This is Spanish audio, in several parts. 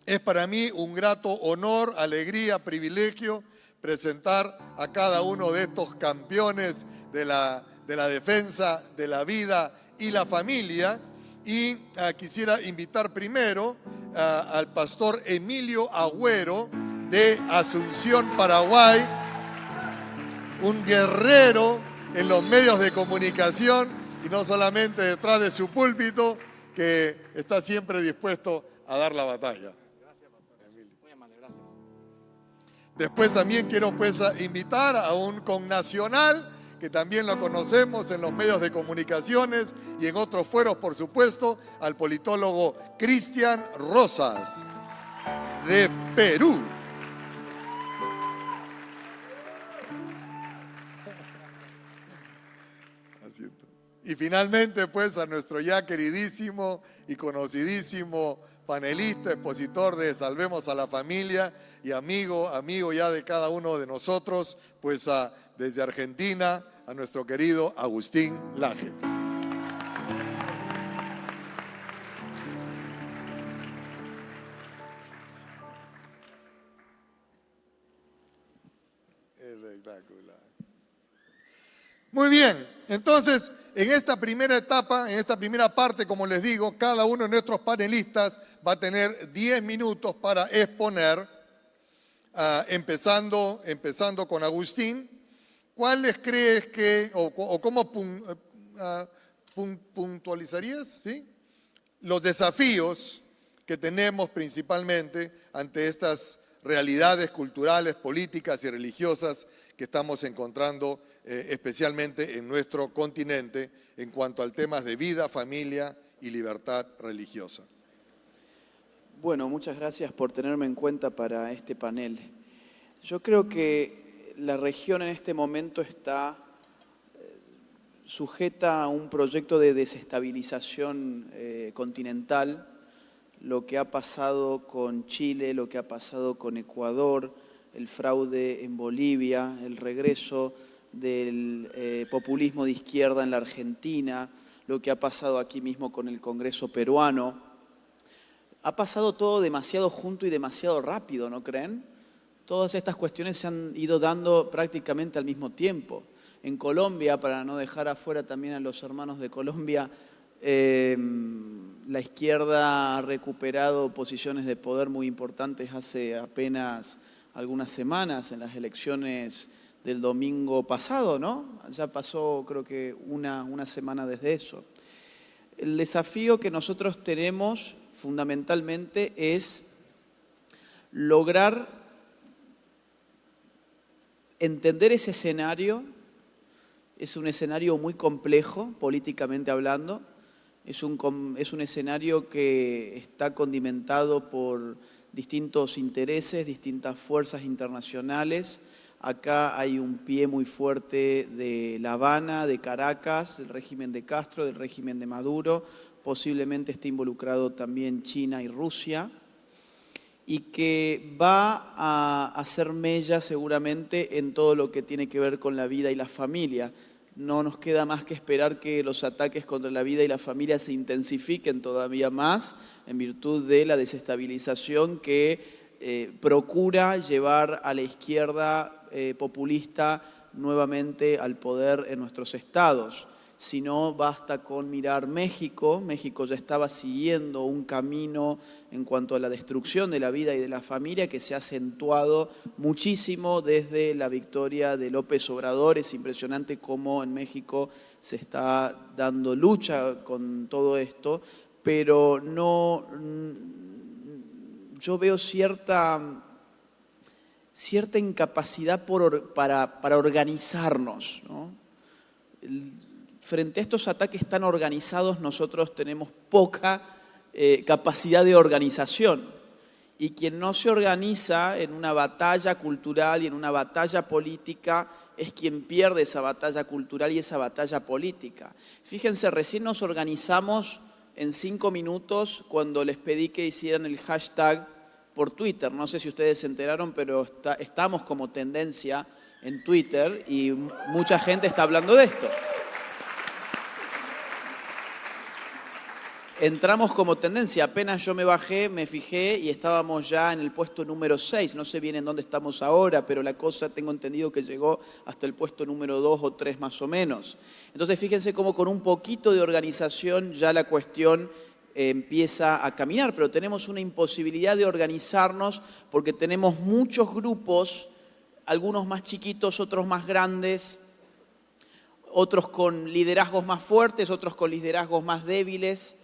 Es para mí un grato honor, alegría, privilegio presentar a cada uno de estos campeones de la defensa de la vida y la familia. Y quisiera invitar primero al pastor Emilio Agüero de Asunción, Paraguay, un guerrero en los medios de comunicación y no solamente detrás de su púlpito, que está siempre dispuesto a dar la batalla. Gracias, pastor. Muy amable, gracias. Después también quiero invitar a un connacional que también lo conocemos en los medios de comunicaciones y en otros foros, por supuesto, al politólogo Cristian Rosas, de Perú. Y finalmente, pues, a nuestro ya queridísimo y conocidísimo panelista, expositor de Salvemos a la Familia y amigo ya de cada uno de nosotros, pues desde Argentina, a nuestro querido Agustín Laje. Espectacular. Muy bien, entonces, en esta primera etapa, en esta primera parte, como les digo, cada uno de nuestros panelistas va a tener 10 minutos para exponer, empezando con Agustín. ¿Cuáles crees que, o cómo puntualizarías, ¿sí?, los desafíos que tenemos principalmente ante estas realidades culturales, políticas y religiosas que estamos encontrando especialmente en nuestro continente en cuanto al tema de vida, familia y libertad religiosa? Bueno, muchas gracias por tenerme en cuenta para este panel. Yo creo que la región en este momento está sujeta a un proyecto de desestabilización continental. Lo que ha pasado con Chile, lo que ha pasado con Ecuador, el fraude en Bolivia, el regreso del populismo de izquierda en la Argentina, lo que ha pasado aquí mismo con el Congreso peruano. Ha pasado todo demasiado junto y demasiado rápido, ¿no creen? Todas estas cuestiones se han ido dando prácticamente al mismo tiempo. En Colombia, para no dejar afuera también a los hermanos de Colombia, la izquierda ha recuperado posiciones de poder muy importantes hace apenas algunas semanas en las elecciones del domingo pasado, ¿no? Ya pasó creo que una semana desde eso. El desafío que nosotros tenemos fundamentalmente es lograr entender ese escenario. Es un escenario muy complejo, políticamente hablando. Es un escenario que está condimentado por distintos intereses, distintas fuerzas internacionales. Acá hay un pie muy fuerte de La Habana, de Caracas, del régimen de Castro, del régimen de Maduro. Posiblemente esté involucrado también China y Rusia. Y que va a hacer mella seguramente en todo lo que tiene que ver con la vida y la familia. No nos queda más que esperar que los ataques contra la vida y la familia se intensifiquen todavía más en virtud de la desestabilización que procura llevar a la izquierda populista nuevamente al poder en nuestros estados. Si no, basta con mirar México. México ya estaba siguiendo un camino en cuanto a la destrucción de la vida y de la familia que se ha acentuado muchísimo desde la victoria de López Obrador. Es impresionante cómo en México se está dando lucha con todo esto, pero no, yo veo cierta incapacidad para organizarnos, ¿no? Frente a estos ataques tan organizados, nosotros tenemos poca capacidad de organización. Y quien no se organiza en una batalla cultural y en una batalla política es quien pierde esa batalla cultural y esa batalla política. Fíjense, recién nos organizamos en 5 minutos cuando les pedí que hicieran el hashtag por Twitter. No sé si ustedes se enteraron, pero estamos como tendencia en Twitter y mucha gente está hablando de esto. entramos como tendencia. Apenas yo me bajé, me fijé y estábamos ya en el puesto número 6. No sé bien en dónde estamos ahora, pero la cosa tengo entendido que llegó hasta el puesto número 2 o 3 más o menos. Entonces fíjense cómo con un poquito de organización ya la cuestión empieza a caminar, pero tenemos una imposibilidad de organizarnos porque tenemos muchos grupos, algunos más chiquitos, otros más grandes, otros con liderazgos más fuertes, otros con liderazgos más débiles,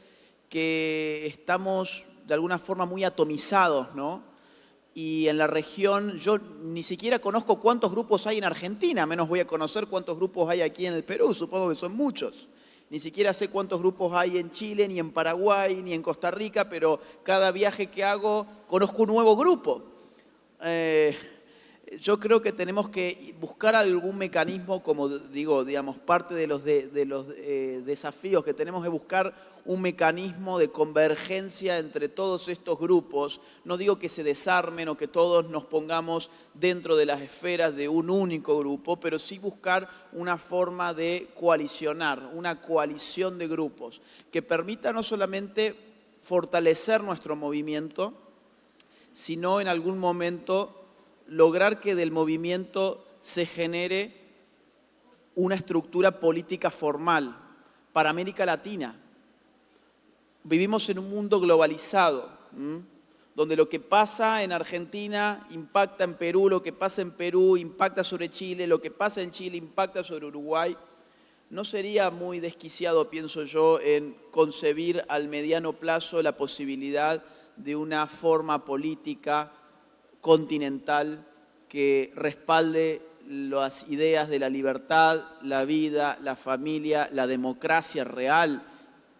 que estamos de alguna forma muy atomizados, ¿no? Y en la región, yo ni siquiera conozco cuántos grupos hay en Argentina, menos voy a conocer cuántos grupos hay aquí en el Perú, supongo que son muchos. Ni siquiera sé cuántos grupos hay en Chile, ni en Paraguay, ni en Costa Rica, pero cada viaje que hago conozco un nuevo grupo. Yo creo que tenemos que buscar algún mecanismo, como digo, digamos, parte de los desafíos que tenemos es buscar un mecanismo de convergencia entre todos estos grupos. No digo que se desarmen o que todos nos pongamos dentro de las esferas de un único grupo, pero sí buscar una forma de coalicionar, una coalición de grupos que permita no solamente fortalecer nuestro movimiento, sino en algún momento lograr que del movimiento se genere una estructura política formal para América Latina. Vivimos en un mundo globalizado, donde lo que pasa en Argentina impacta en Perú, lo que pasa en Perú impacta sobre Chile, lo que pasa en Chile impacta sobre Uruguay. No sería muy desquiciado, pienso yo, en concebir al mediano plazo la posibilidad de una forma política continental que respalde las ideas de la libertad, la vida, la familia, la democracia real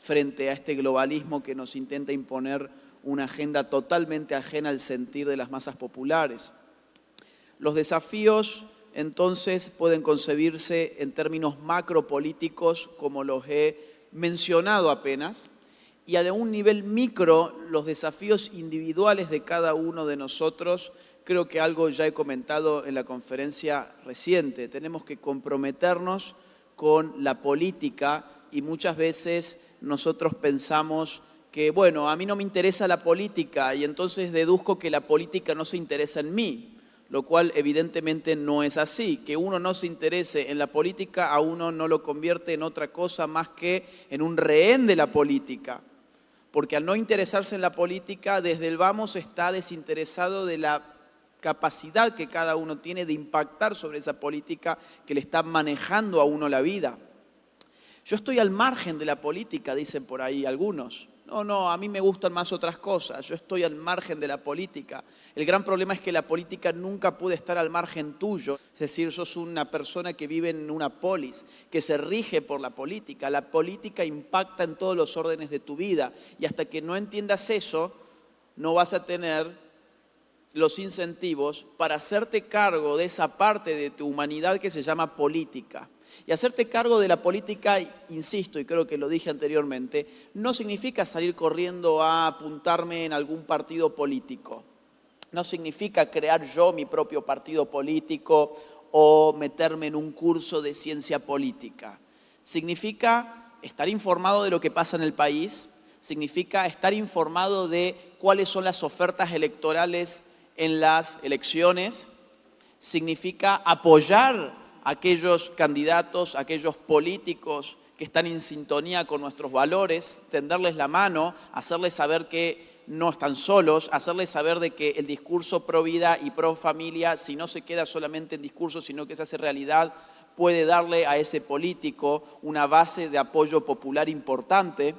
frente a este globalismo que nos intenta imponer una agenda totalmente ajena al sentir de las masas populares. Los desafíos, entonces, pueden concebirse en términos macropolíticos, como los he mencionado apenas, y a un nivel micro, los desafíos individuales de cada uno de nosotros, creo que algo ya he comentado en la conferencia reciente. Tenemos que comprometernos con la política y muchas veces nosotros pensamos que, bueno, a mí no me interesa la política y entonces deduzco que la política no se interesa en mí, lo cual evidentemente no es así. Que uno no se interese en la política a uno no lo convierte en otra cosa más que en un rehén de la política. Porque al no interesarse en la política, desde el vamos está desinteresado de la capacidad que cada uno tiene de impactar sobre esa política que le está manejando a uno la vida. Yo estoy al margen de la política, dicen por ahí algunos. No, a mí me gustan más otras cosas, yo estoy al margen de la política. El gran problema es que la política nunca puede estar al margen tuyo. Es decir, sos una persona que vive en una polis, que se rige por la política. La política impacta en todos los órdenes de tu vida y hasta que no entiendas eso, no vas a tener los incentivos para hacerte cargo de esa parte de tu humanidad que se llama política. Y hacerte cargo de la política, insisto, y creo que lo dije anteriormente, no significa salir corriendo a apuntarme en algún partido político. No significa crear yo mi propio partido político o meterme en un curso de ciencia política. Significa estar informado de lo que pasa en el país, significa estar informado de cuáles son las ofertas electorales en las elecciones, significa apoyar a aquellos candidatos, a aquellos políticos que están en sintonía con nuestros valores, tenderles la mano, hacerles saber que no están solos, hacerles saber de que el discurso pro vida y pro familia, si no se queda solamente en discurso, sino que se hace realidad, puede darle a ese político una base de apoyo popular importante.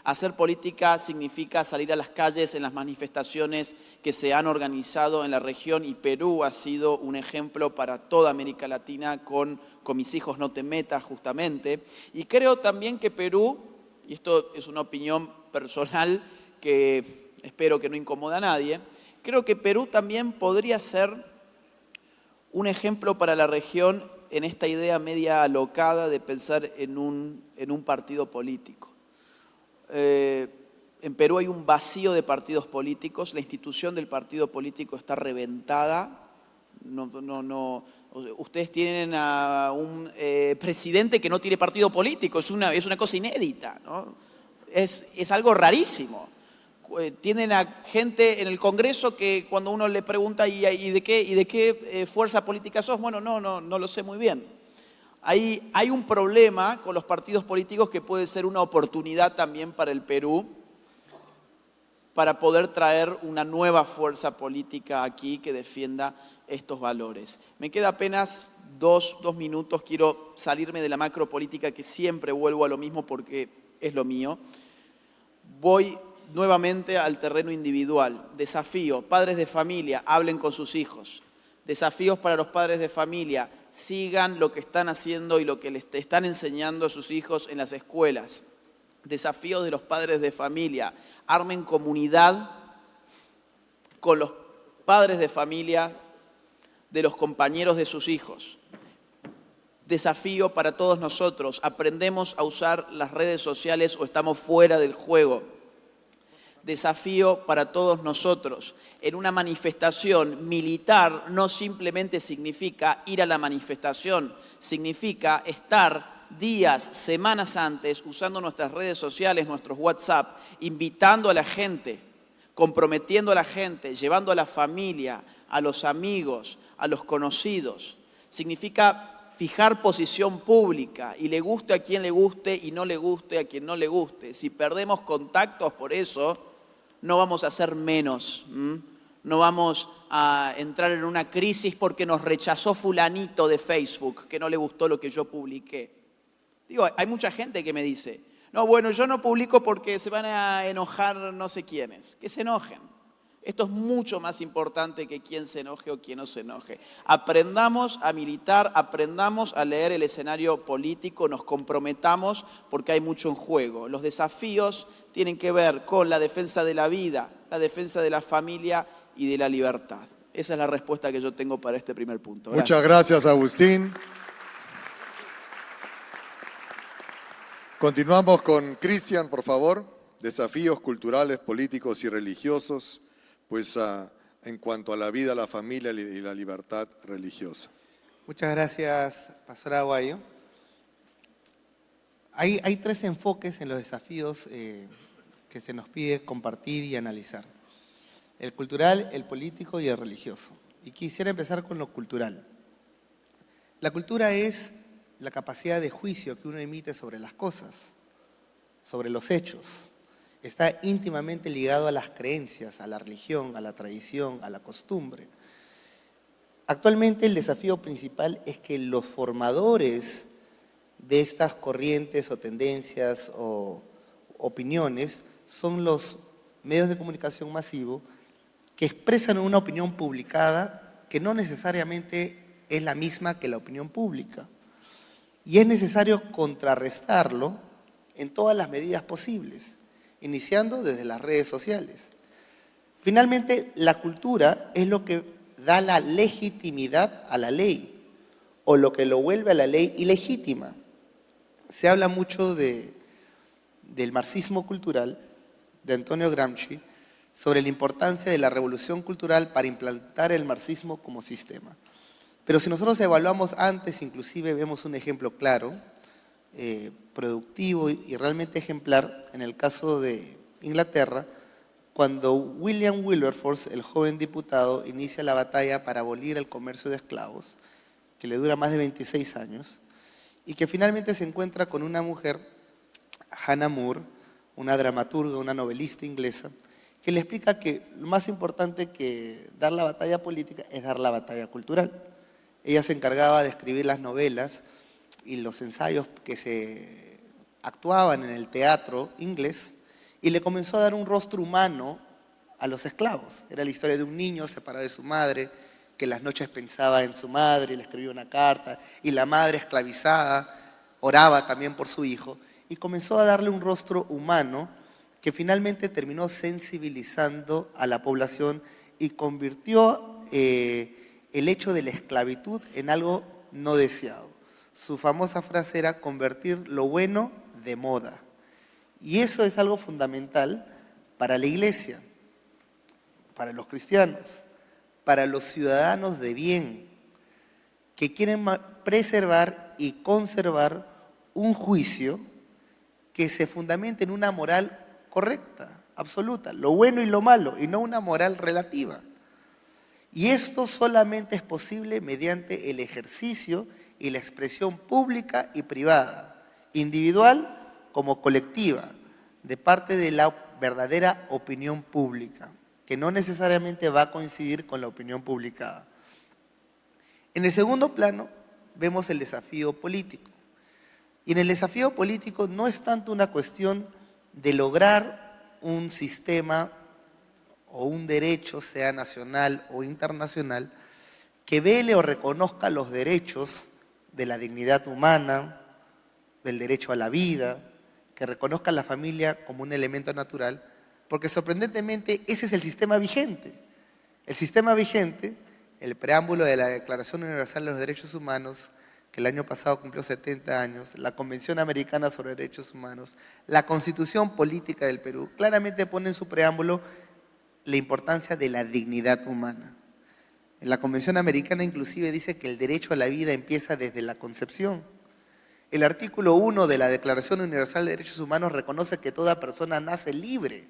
Hacer política significa salir a las calles en las manifestaciones que se han organizado en la región y Perú ha sido un ejemplo para toda América Latina con mis hijos no te metas justamente. Y creo también que Perú, y esto es una opinión personal que espero que no incomoda a nadie, creo que Perú también podría ser un ejemplo para la región en esta idea media alocada de pensar en un partido político. En Perú hay un vacío de partidos políticos, la institución del partido político está reventada. Ustedes tienen a un presidente que no tiene partido político, es una cosa inédita, ¿no? es algo rarísimo. Tienen a gente en el Congreso que cuando uno le pregunta ¿y de qué fuerza política sos? Bueno, no lo sé muy bien. Hay un problema con los partidos políticos que puede ser una oportunidad también para el Perú, para poder traer una nueva fuerza política aquí que defienda estos valores. Me queda apenas dos minutos, quiero salirme de la macropolítica, que siempre vuelvo a lo mismo porque es lo mío. Voy nuevamente al terreno individual. Desafío, padres de familia, hablen con sus hijos. Desafíos para los padres de familia, sigan lo que están haciendo y lo que les están enseñando a sus hijos en las escuelas. Desafío de los padres de familia, armen comunidad con los padres de familia de los compañeros de sus hijos. Desafío para todos nosotros, aprendemos a usar las redes sociales o estamos fuera del juego. Desafío para todos nosotros, en una manifestación militar no simplemente significa ir a la manifestación, significa estar días, semanas antes, usando nuestras redes sociales, nuestros WhatsApp, invitando a la gente, comprometiendo a la gente, llevando a la familia, a los amigos, a los conocidos. Significa fijar posición pública y le guste a quien le guste y no le guste a quien no le guste. Si perdemos contactos por eso, no vamos a ser menos. No vamos a entrar en una crisis porque nos rechazó fulanito de Facebook, que no le gustó lo que yo publiqué. Digo, hay mucha gente que me dice, no, bueno, yo no publico porque se van a enojar no sé quiénes. Que se enojen. Esto es mucho más importante que quién se enoje o quién no se enoje. Aprendamos a militar, aprendamos a leer el escenario político, nos comprometamos porque hay mucho en juego. Los desafíos tienen que ver con la defensa de la vida, la defensa de la familia y de la libertad. Esa es la respuesta que yo tengo para este primer punto. Gracias. Muchas gracias, Agustín. Continuamos con Cristian, por favor. Desafíos culturales, políticos y religiosos, pues en cuanto a la vida, la familia y la libertad religiosa. Muchas gracias, Pastor Aguayo. Hay tres enfoques en los desafíos que se nos pide compartir y analizar. El cultural, el político y el religioso. Y quisiera empezar con lo cultural. La cultura es la capacidad de juicio que uno emite sobre las cosas, sobre los hechos. Está íntimamente ligado a las creencias, a la religión, a la tradición, a la costumbre. Actualmente el desafío principal es que los formadores de estas corrientes o tendencias o opiniones son los medios de comunicación masivos que expresan una opinión publicada que no necesariamente es la misma que la opinión pública. Y es necesario contrarrestarlo en todas las medidas posibles, iniciando desde las redes sociales. Finalmente, la cultura es lo que da la legitimidad a la ley, o lo que lo vuelve a la ley ilegítima. Se habla mucho del marxismo cultural, de Antonio Gramsci, sobre la importancia de la revolución cultural para implantar el marxismo como sistema. Pero si nosotros evaluamos antes, inclusive vemos un ejemplo claro, productivo y realmente ejemplar, en el caso de Inglaterra, cuando William Wilberforce, el joven diputado, inicia la batalla para abolir el comercio de esclavos, que le dura más de 26 años, y que finalmente se encuentra con una mujer, Hannah More, una dramaturga, una novelista inglesa, que le explica que lo más importante que dar la batalla política es dar la batalla cultural. Ella se encargaba de escribir las novelas y los ensayos que se actuaban en el teatro inglés y le comenzó a dar un rostro humano a los esclavos. Era la historia de un niño separado de su madre, que las noches pensaba en su madre y le escribía una carta, y la madre esclavizada oraba también por su hijo, y comenzó a darle un rostro humano que finalmente terminó sensibilizando a la población y convirtió el hecho de la esclavitud en algo no deseado. Su famosa frase era convertir lo bueno de moda. Y eso es algo fundamental para la iglesia, para los cristianos, para los ciudadanos de bien, que quieren preservar y conservar un juicio que se fundamente en una moral correcta, absoluta, lo bueno y lo malo, y no una moral relativa. Y esto solamente es posible mediante el ejercicio y la expresión pública y privada, individual como colectiva, de parte de la verdadera opinión pública, que no necesariamente va a coincidir con la opinión publicada. En el segundo plano vemos el desafío político. Y en el desafío político no es tanto una cuestión de lograr un sistema o un derecho, sea nacional o internacional, que vele o reconozca los derechos de la dignidad humana, del derecho a la vida, que reconozca a la familia como un elemento natural, porque sorprendentemente ese es el sistema vigente. El sistema vigente, el preámbulo de la Declaración Universal de los Derechos Humanos, que el año pasado cumplió 70 años, la Convención Americana sobre Derechos Humanos, la Constitución Política del Perú, claramente pone en su preámbulo la importancia de la dignidad humana. En la Convención Americana inclusive dice que el derecho a la vida empieza desde la concepción. El artículo 1 de la Declaración Universal de Derechos Humanos reconoce que toda persona nace libre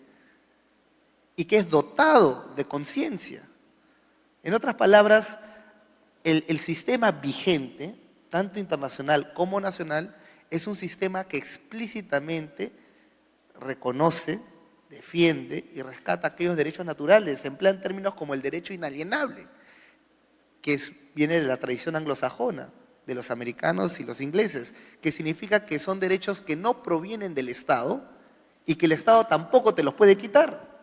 y que es dotado de conciencia. En otras palabras, el sistema vigente, tanto internacional como nacional, es un sistema que explícitamente reconoce, defiende y rescata aquellos derechos naturales. Se emplean términos como el derecho inalienable, que viene de la tradición anglosajona, de los americanos y los ingleses, que significa que son derechos que no provienen del Estado y que el Estado tampoco te los puede quitar.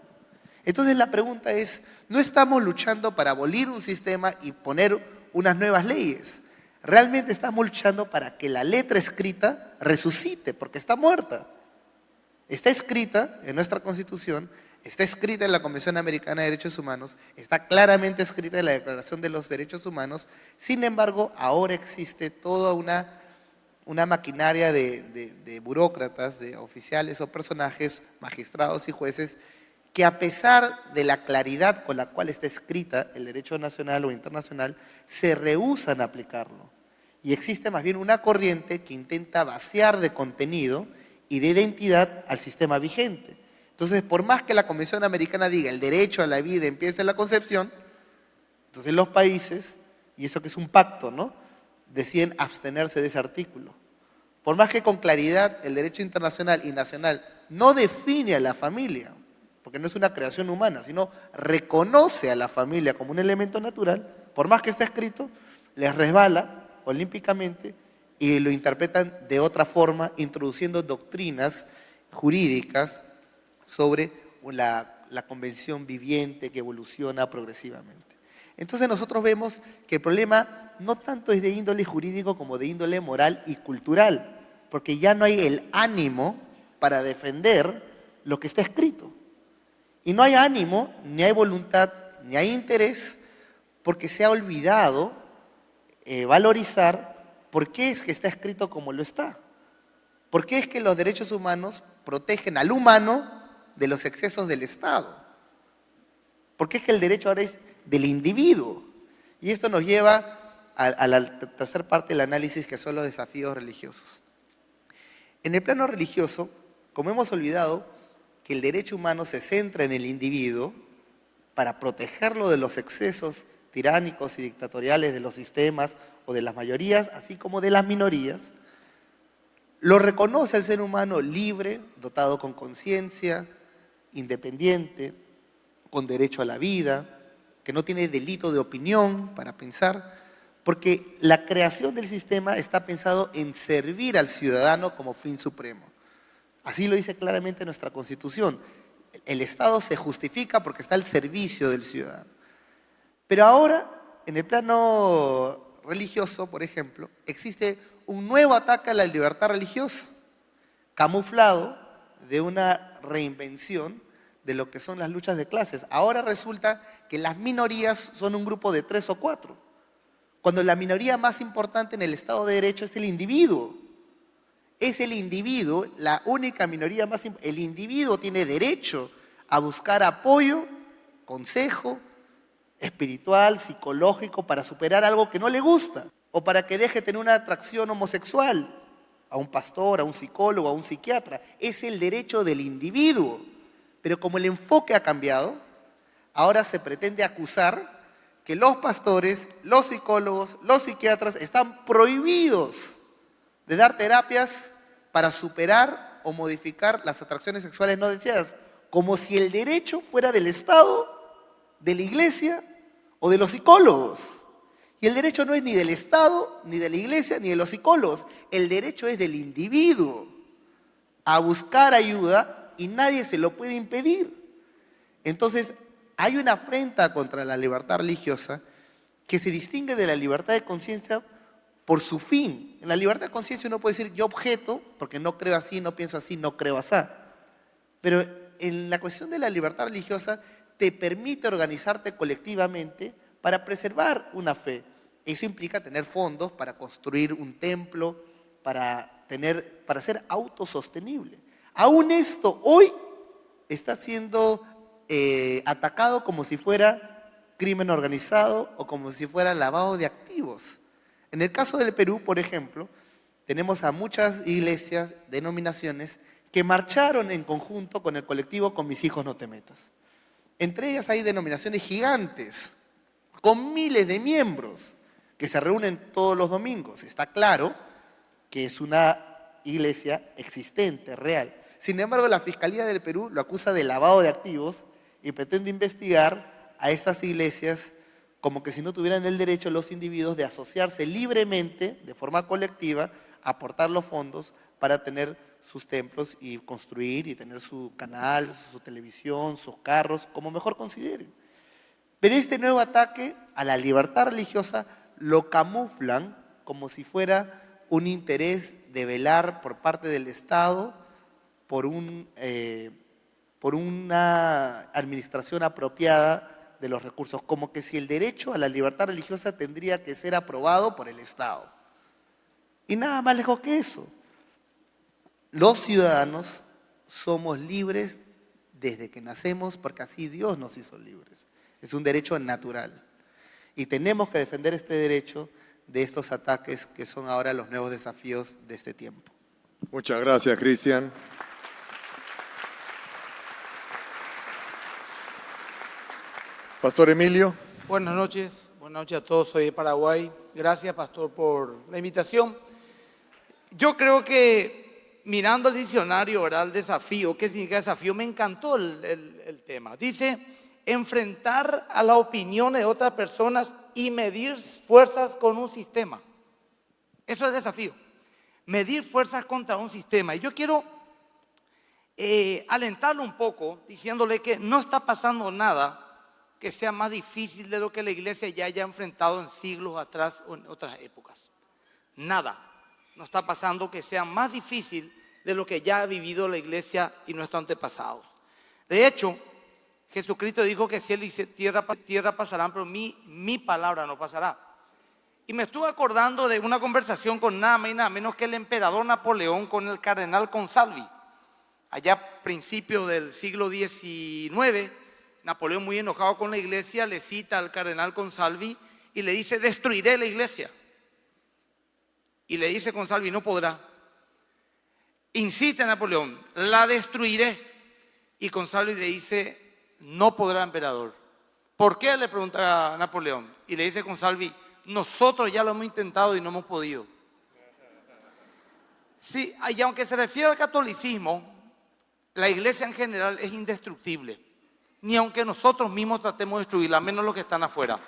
Entonces la pregunta es, no estamos luchando para abolir un sistema y poner unas nuevas leyes. Realmente estamos luchando para que la letra escrita resucite, porque está muerta. Está escrita en nuestra Constitución, está escrita en la Convención Americana de Derechos Humanos, está claramente escrita en la Declaración de los Derechos Humanos. Sin embargo, ahora existe toda una maquinaria de burócratas, de oficiales o personajes, magistrados y jueces, que a pesar de la claridad con la cual está escrita el derecho nacional o internacional, se rehúsan a aplicarlo. Y existe más bien una corriente que intenta vaciar de contenido y de identidad al sistema vigente. Entonces, por más que la Convención Americana diga el derecho a la vida empieza en la concepción, entonces los países, y eso que es un pacto, ¿no?, deciden abstenerse de ese artículo. Por más que con claridad el derecho internacional y nacional no define a la familia, porque no es una creación humana, sino reconoce a la familia como un elemento natural, por más que esté escrito, les resbala olímpicamente y lo interpretan de otra forma, introduciendo doctrinas jurídicas sobre la convención viviente que evoluciona progresivamente. Entonces nosotros vemos que el problema no tanto es de índole jurídico como de índole moral y cultural, porque ya no hay el ánimo para defender lo que está escrito. Y no hay ánimo, ni hay voluntad, ni hay interés, porque se ha olvidado valorizar por qué es que está escrito como lo está. ¿Por qué es que los derechos humanos protegen al humano de los excesos del Estado? ¿Por qué es que el derecho ahora es del individuo? Y esto nos lleva a la tercera parte del análisis, que son los desafíos religiosos. En el plano religioso, como hemos olvidado que el derecho humano se centra en el individuo para protegerlo de los excesos tiránicos y dictatoriales de los sistemas o de las mayorías, así como de las minorías, lo reconoce al ser humano libre, dotado con conciencia, independiente, con derecho a la vida, que no tiene delito de opinión para pensar, porque la creación del sistema está pensado en servir al ciudadano como fin supremo. Así lo dice claramente nuestra Constitución. El Estado se justifica porque está al servicio del ciudadano. Pero ahora, en el plano religioso, por ejemplo, existe un nuevo ataque a la libertad religiosa, camuflado de una reinvención de lo que son las luchas de clases. Ahora resulta que las minorías son un grupo de 3 o 4, cuando la minoría más importante en el Estado de Derecho es el individuo. Es el individuo, la única minoría más importante. El individuo tiene derecho a buscar apoyo, consejo espiritual, psicológico, para superar algo que no le gusta, o para que deje de tener una atracción homosexual, a un pastor, a un psicólogo, a un psiquiatra. Es el derecho del individuo. Pero como el enfoque ha cambiado, ahora se pretende acusar que los pastores, los psicólogos, los psiquiatras están prohibidos de dar terapias para superar o modificar las atracciones sexuales no deseadas, como si el derecho fuera del Estado, de la Iglesia o de los psicólogos. Y el derecho no es ni del Estado, ni de la Iglesia, ni de los psicólogos. El derecho es del individuo a buscar ayuda y nadie se lo puede impedir. Entonces, hay una afrenta contra la libertad religiosa que se distingue de la libertad de conciencia por su fin. En la libertad de conciencia uno puede decir, yo objeto, porque no creo así, no pienso así, no creo así. Pero en la cuestión de la libertad religiosa te permite organizarte colectivamente para preservar una fe. Eso implica tener fondos para construir un templo, para ser autosostenible. Aún esto hoy está siendo atacado como si fuera crimen organizado o como si fuera lavado de activos. En el caso del Perú, por ejemplo, tenemos a muchas iglesias, denominaciones, que marcharon en conjunto con el colectivo Con Mis Hijos No Te Metas. Entre ellas hay denominaciones gigantes, con miles de miembros, que se reúnen todos los domingos. Está claro que es una iglesia existente, real. Sin embargo, la Fiscalía del Perú lo acusa de lavado de activos y pretende investigar a estas iglesias como que si no tuvieran el derecho los individuos de asociarse libremente, de forma colectiva, a aportar los fondos para tener sus templos y construir y tener su canal, su televisión, sus carros, como mejor consideren. Pero este nuevo ataque a la libertad religiosa lo camuflan como si fuera un interés de velar por parte del Estado por una administración apropiada de los recursos, como que si el derecho a la libertad religiosa tendría que ser aprobado por el Estado. Y nada más lejos que eso. Los ciudadanos somos libres desde que nacemos porque así Dios nos hizo libres. Es un derecho natural. Y tenemos que defender este derecho de estos ataques que son ahora los nuevos desafíos de este tiempo. Muchas gracias, Cristian. Pastor Emilio. Buenas noches a todos, soy de Paraguay. Gracias, pastor, por la invitación. Yo creo que mirando el diccionario, ¿verdad? El desafío, ¿qué significa desafío? Me encantó el tema. Dice, enfrentar a las opiniones de otras personas y medir fuerzas con un sistema. Eso es desafío. Medir fuerzas contra un sistema. Y yo quiero alentarlo un poco diciéndole que no está pasando nada que sea más difícil de lo que la iglesia ya haya enfrentado en siglos atrás o en otras épocas. Nada. No está pasando que sea más difícil de lo que ya ha vivido la iglesia y nuestros antepasados. De hecho, Jesucristo dijo que cielo y tierra pasarán, pero mi palabra no pasará. Y me estuve acordando de una conversación con nada más y nada menos que el emperador Napoleón con el cardenal Consalvi. Allá a principios del siglo XIX, Napoleón, muy enojado con la iglesia, le cita al cardenal Consalvi y le dice, destruiré la iglesia. Y le dice Consalvi, no podrá. Insiste Napoleón, la destruiré. Y Consalvi le dice, no podrá, emperador. ¿Por qué? Le pregunta a Napoleón. Y le dice Consalvi, nosotros ya lo hemos intentado y no hemos podido. Sí, y aunque se refiere al catolicismo, la iglesia en general es indestructible. Ni aunque nosotros mismos tratemos de destruirla, menos los que están afuera.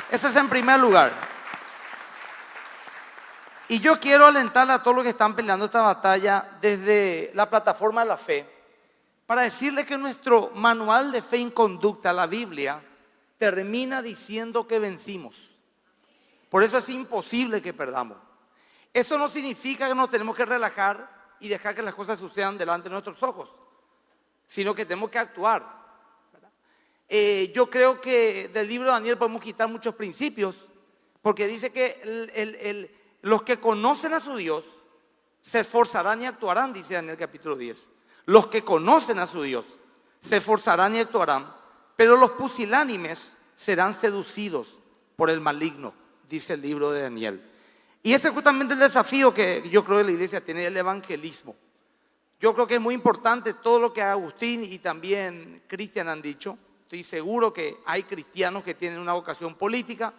Eso es en primer lugar. Y yo quiero alentar a todos los que están peleando esta batalla desde la plataforma de la fe, para decirles que nuestro manual de fe y conducta, la Biblia, termina diciendo que vencimos. Por eso es imposible que perdamos. Eso no significa que nos tenemos que relajar y dejar que las cosas sucedan delante de nuestros ojos, sino que tenemos que actuar, ¿verdad? Yo creo que del libro de Daniel podemos quitar muchos principios, porque dice que los que conocen a su Dios se esforzarán y actuarán, dice Daniel capítulo 10. Los que conocen a su Dios se esforzarán y actuarán, pero los pusilánimes serán seducidos por el maligno, dice el libro de Daniel. Y ese es justamente el desafío que yo creo que la iglesia tiene, el evangelismo. Yo creo que es muy importante todo lo que Agustín y también Cristian han dicho. Estoy seguro que hay cristianos que tienen una vocación política,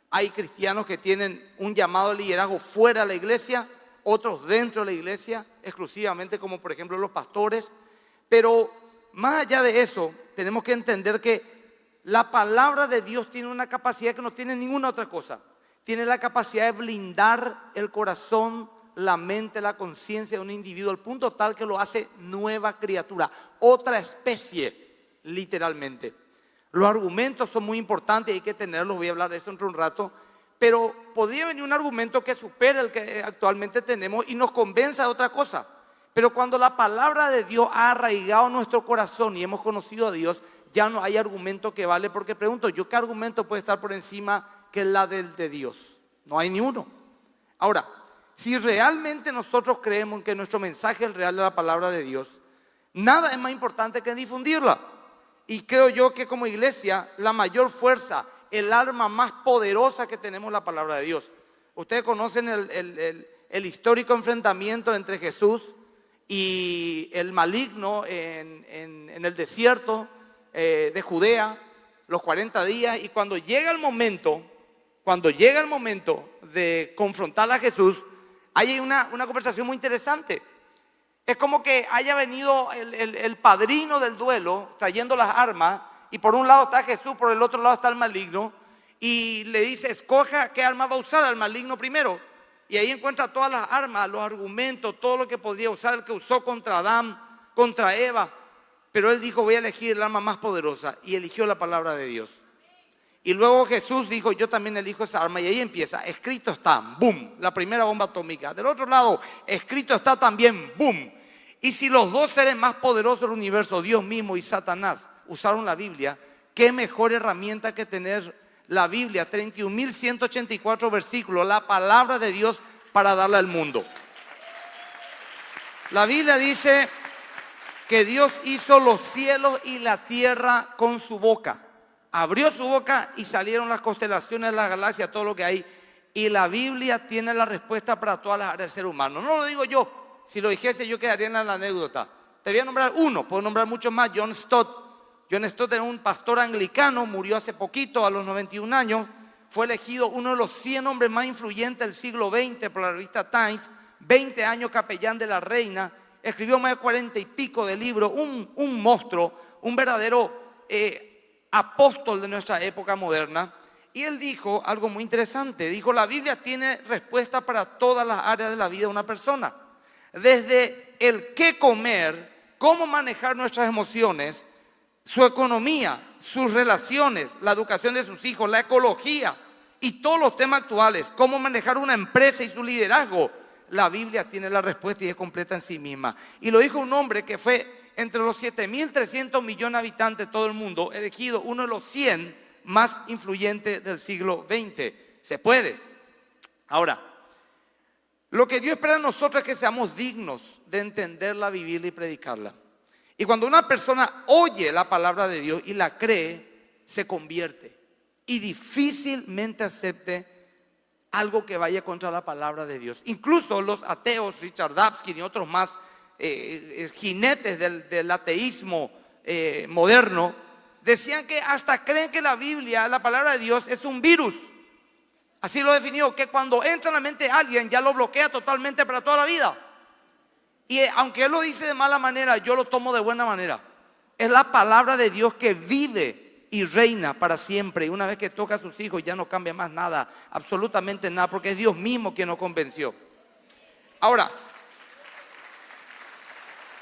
hay cristianos que tienen un llamado de liderazgo fuera de la iglesia, otros dentro de la iglesia, exclusivamente como por ejemplo los pastores. Pero más allá de eso, tenemos que entender que la palabra de Dios tiene una capacidad que no tiene ninguna otra cosa. Tiene la capacidad de blindar el corazón, la mente, la conciencia de un individuo al punto tal que lo hace nueva criatura, otra especie, literalmente. Los argumentos son muy importantes, hay que tenerlos, voy a hablar de eso dentro de un rato, pero podría venir un argumento que supere el que actualmente tenemos y nos convenza de otra cosa. Pero cuando la palabra de Dios ha arraigado nuestro corazón y hemos conocido a Dios, ya no hay argumento que vale, porque pregunto yo, ¿qué argumento puede estar por encima que la del de Dios? No hay ni uno. Ahora, si realmente nosotros creemos que nuestro mensaje es real de la palabra de Dios, nada es más importante que difundirla. Y creo yo que como iglesia, la mayor fuerza, el arma más poderosa que tenemos es la palabra de Dios. Ustedes conocen el histórico enfrentamiento entre Jesús y el maligno en el desierto de Judea, los 40 días, y cuando llega el momento de confrontar a Jesús, hay una conversación muy interesante. Es como que haya venido el padrino del duelo trayendo las armas, y por un lado está Jesús, por el otro lado está el maligno, y le dice, escoja qué arma va a usar, al maligno primero. Y ahí encuentra todas las armas, los argumentos, todo lo que podía usar, el que usó contra Adán, contra Eva. Pero él dijo, voy a elegir el arma más poderosa, y eligió la palabra de Dios. Y luego Jesús dijo, yo también elijo esa arma, y ahí empieza, escrito está, boom, la primera bomba atómica. Del otro lado, escrito está también, boom. Y si los dos seres más poderosos del universo, Dios mismo y Satanás, usaron la Biblia, qué mejor herramienta que tener la Biblia, 31.184 versículos, la palabra de Dios para darla al mundo. La Biblia dice que Dios hizo los cielos y la tierra con su boca. Abrió su boca y salieron las constelaciones, las galaxias, todo lo que hay. Y la Biblia tiene la respuesta para todas las áreas del ser humano. No lo digo yo. Si lo dijese yo quedaría en la anécdota. Te voy a nombrar uno, puedo nombrar muchos más. John Stott. John Stott era un pastor anglicano, murió hace poquito, a los 91 años. Fue elegido uno de los 100 hombres más influyentes del siglo XX por la revista Times. 20 años capellán de la reina. Escribió más de 40 y pico de libros. Un monstruo, un verdadero apóstol de nuestra época moderna. Y él dijo algo muy interesante. Dijo, la Biblia tiene respuesta para todas las áreas de la vida de una persona. Desde el qué comer, cómo manejar nuestras emociones, su economía, sus relaciones, la educación de sus hijos, la ecología y todos los temas actuales, cómo manejar una empresa y su liderazgo. La Biblia tiene la respuesta y es completa en sí misma. Y lo dijo un hombre que fue entre los 7.300 millones de habitantes de todo el mundo, elegido uno de los 100 más influyentes del siglo XX. Se puede. Ahora, lo que Dios espera de nosotros es que seamos dignos de entenderla, vivirla y predicarla. Y cuando una persona oye la palabra de Dios y la cree, se convierte. Y difícilmente acepte algo que vaya contra la palabra de Dios. Incluso los ateos, Richard Dawkins y otros más, jinetes del ateísmo moderno, decían que hasta creen que la Biblia, la palabra de Dios, es un virus. Así lo definió, que cuando entra en la mente de alguien ya lo bloquea totalmente para toda la vida. Y aunque él lo dice de mala manera, yo lo tomo de buena manera. Es la palabra de Dios que vive y reina para siempre. Y una vez que toca a sus hijos ya no cambia más nada, absolutamente nada, porque es Dios mismo quien nos convenció. Ahora,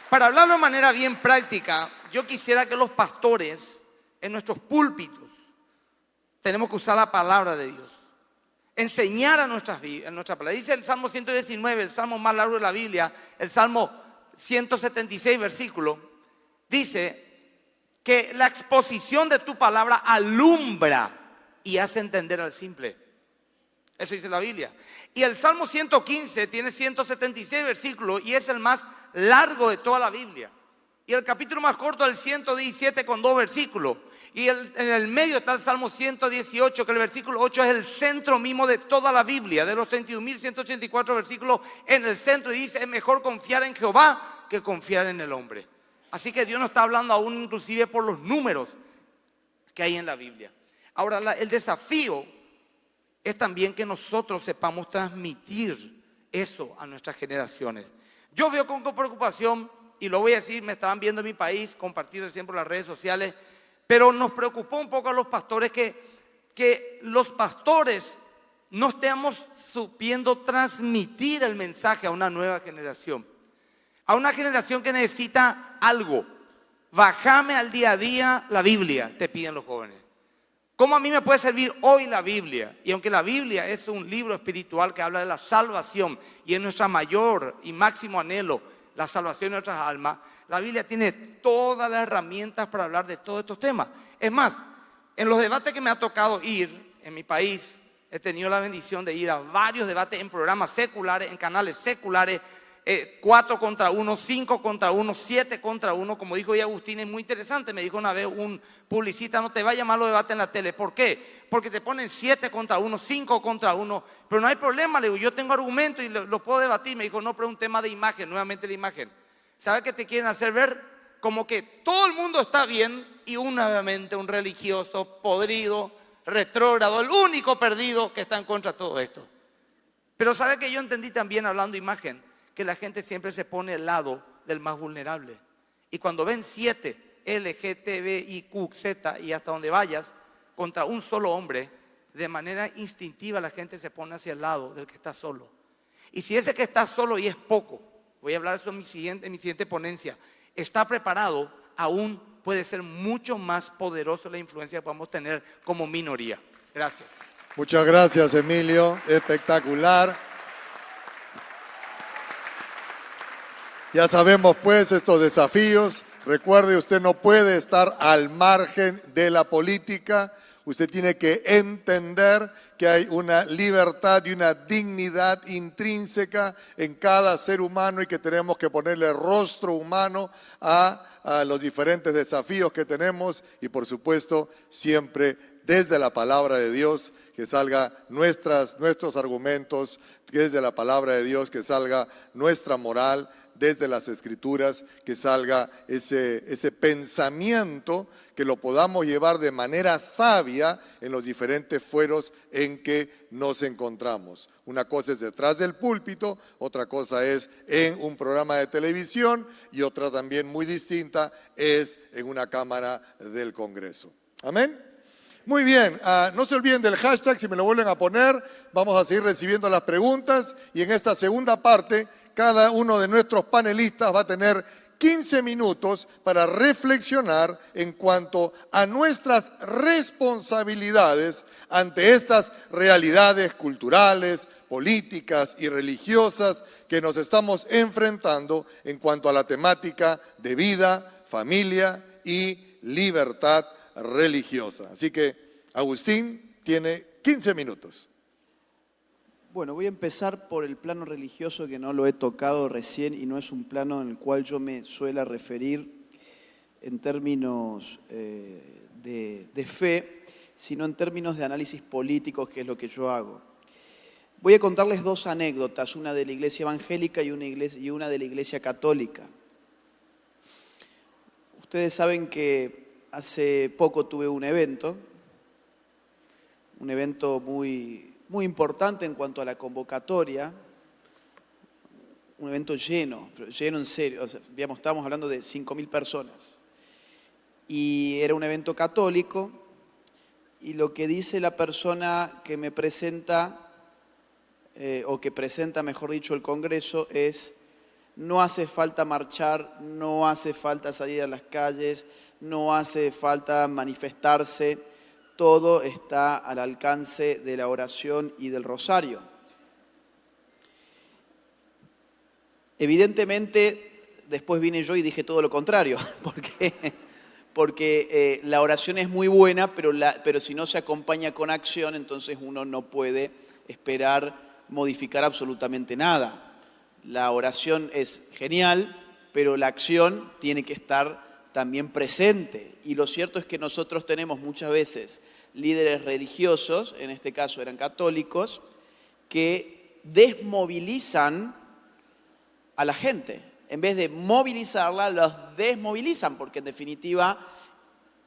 para hablarlo de manera bien práctica, yo quisiera que los pastores en nuestros púlpitos tenemos que usar la palabra de Dios. Enseñar a nuestra palabra. Dice el Salmo 119, el salmo más largo de la Biblia, el Salmo 176, versículo, dice que la exposición de tu palabra alumbra y hace entender al simple. Eso dice la Biblia. Y el Salmo 115 tiene 176 versículos y es el más largo de toda la Biblia. Y el capítulo más corto, el 117, con 2 versículos. Y en el medio está el Salmo 118, que el versículo 8 es el centro mismo de toda la Biblia. De los 31.184 versículos en el centro, y dice: es mejor confiar en Jehová que confiar en el hombre. Así que Dios nos está hablando aún inclusive por los números que hay en la Biblia. Ahora, el desafío es también que nosotros sepamos transmitir eso a nuestras generaciones. Yo veo con preocupación, y lo voy a decir, me estaban viendo en mi país, compartir recién por las redes sociales, pero nos preocupó un poco a los pastores que los pastores no estemos supiendo transmitir el mensaje a una nueva generación. A una generación que necesita algo. Bájame al día a día la Biblia, te piden los jóvenes. ¿Cómo a mí me puede servir hoy la Biblia? Y aunque la Biblia es un libro espiritual que habla de la salvación y es nuestra mayor y máximo anhelo, la salvación de nuestras almas, la Biblia tiene todas las herramientas para hablar de todos estos temas. Es más, en los debates que me ha tocado ir en mi país, he tenido la bendición de ir a varios debates en programas seculares, en canales seculares, 4 contra 1, 5 contra 1, 7 contra 1, como dijo hoy Agustín, es muy interesante. Me dijo una vez un publicista: no te vaya mal los debates en la tele. ¿Por qué? Porque te ponen 7 contra 1, 5 contra 1, pero no hay problema. Le digo, yo tengo argumentos y lo puedo debatir. Me dijo: no, pero es un tema de imagen, nuevamente la imagen. ¿Sabe qué te quieren hacer ver? Como que todo el mundo está bien y nuevamente un religioso podrido, retrógrado, el único perdido que está en contra de todo esto. Pero ¿sabe que yo entendí también, hablando de imagen, que la gente siempre se pone al lado del más vulnerable? Y cuando ven 7 LGTBIQ, y hasta donde vayas, contra un solo hombre, de manera instintiva la gente se pone hacia el lado del que está solo. Y si ese que está solo y es poco, voy a hablar de eso en mi siguiente ponencia, está preparado, aún puede ser mucho más poderoso la influencia que podamos tener como minoría. Gracias. Muchas gracias, Emilio. Espectacular. Ya sabemos pues estos desafíos. Recuerde, usted no puede estar al margen de la política. Usted tiene que entender que hay una libertad y una dignidad intrínseca en cada ser humano y que tenemos que ponerle rostro humano a los diferentes desafíos que tenemos, y por supuesto siempre desde la palabra de Dios, que salga nuestros argumentos, desde la palabra de Dios, que salga nuestra moral, desde las Escrituras, que salga ese pensamiento, que lo podamos llevar de manera sabia en los diferentes fueros en que nos encontramos. Una cosa es detrás del púlpito, otra cosa es en un programa de televisión, y otra también muy distinta es en una Cámara del Congreso. Amén. Muy bien, no se olviden del hashtag, si me lo vuelven a poner, vamos a seguir recibiendo las preguntas, y en esta segunda parte cada uno de nuestros panelistas va a tener 15 minutos para reflexionar en cuanto a nuestras responsabilidades ante estas realidades culturales, políticas y religiosas que nos estamos enfrentando en cuanto a la temática de vida, familia y libertad religiosa. Así que Agustín tiene 15 minutos. Bueno, voy a empezar por el plano religioso, que no lo he tocado recién y no es un plano en el cual yo me suela referir en términos de fe, sino en términos de análisis políticos, que es lo que yo hago. Voy a contarles 2 anécdotas, una de la iglesia evangélica y una de la iglesia católica. Ustedes saben que hace poco tuve un evento muy importante en cuanto a la convocatoria, un evento lleno en serio, o sea, digamos, estábamos hablando de 5.000 personas. Y era un evento católico, y lo que dice la persona que me presenta, o que presenta, mejor dicho, el Congreso, es: no hace falta marchar, no hace falta salir a las calles, no hace falta manifestarse, todo está al alcance de la oración y del rosario. Evidentemente, después vine yo y dije todo lo contrario, porque la oración es muy buena, pero si no se acompaña con acción, entonces uno no puede esperar modificar absolutamente nada. La oración es genial, pero la acción tiene que estar también presente. Y lo cierto es que nosotros tenemos muchas veces líderes religiosos, en este caso eran católicos, que desmovilizan a la gente. En vez de movilizarla, los desmovilizan, porque en definitiva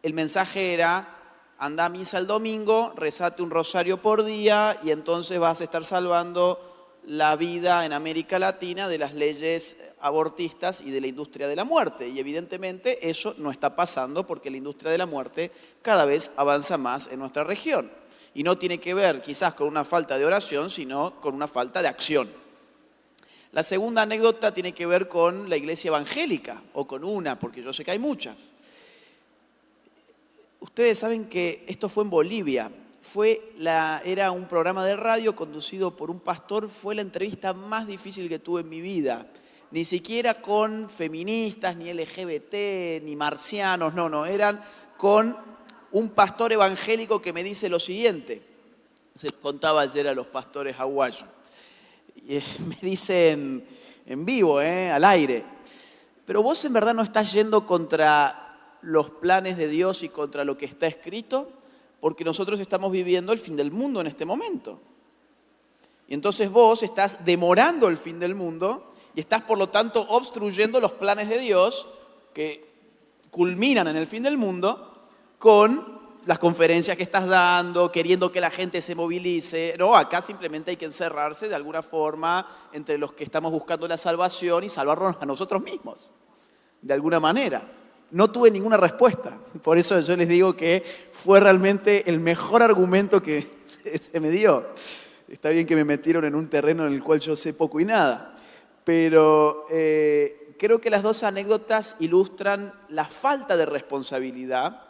el mensaje era: anda a misa el domingo, rezate un rosario por día y entonces vas a estar salvando la vida en América Latina de las leyes abortistas y de la industria de la muerte. Y evidentemente eso no está pasando porque la industria de la muerte cada vez avanza más en nuestra región. Y no tiene que ver quizás con una falta de oración, sino con una falta de acción. La segunda anécdota tiene que ver con la iglesia evangélica, o con una, porque yo sé que hay muchas. Ustedes saben que esto fue en Bolivia. Era un programa de radio conducido por un pastor. Fue la entrevista más difícil que tuve en mi vida. Ni siquiera con feministas, ni LGBT, ni marcianos, no. Eran con un pastor evangélico que me dice lo siguiente. Se los contaba ayer a los pastores aguayos. Me dicen en vivo, al aire: pero vos en verdad no estás yendo contra los planes de Dios y contra lo que está escrito, porque nosotros estamos viviendo el fin del mundo en este momento. Y entonces vos estás demorando el fin del mundo y estás por lo tanto obstruyendo los planes de Dios que culminan en el fin del mundo con las conferencias que estás dando, queriendo que la gente se movilice. No, acá simplemente hay que encerrarse de alguna forma entre los que estamos buscando la salvación y salvarnos a nosotros mismos, de alguna manera. No tuve ninguna respuesta, por eso yo les digo que fue realmente el mejor argumento que se me dio. Está bien que me metieron en un terreno en el cual yo sé poco y nada, pero creo que las dos anécdotas ilustran la falta de responsabilidad,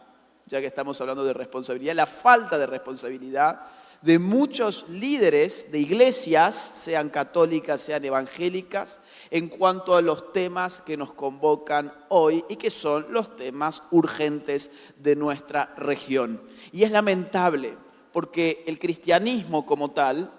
ya que estamos hablando de responsabilidad, la falta de responsabilidad de muchos líderes de iglesias, sean católicas, sean evangélicas, en cuanto a los temas que nos convocan hoy y que son los temas urgentes de nuestra región. Y es lamentable, porque el cristianismo como tal,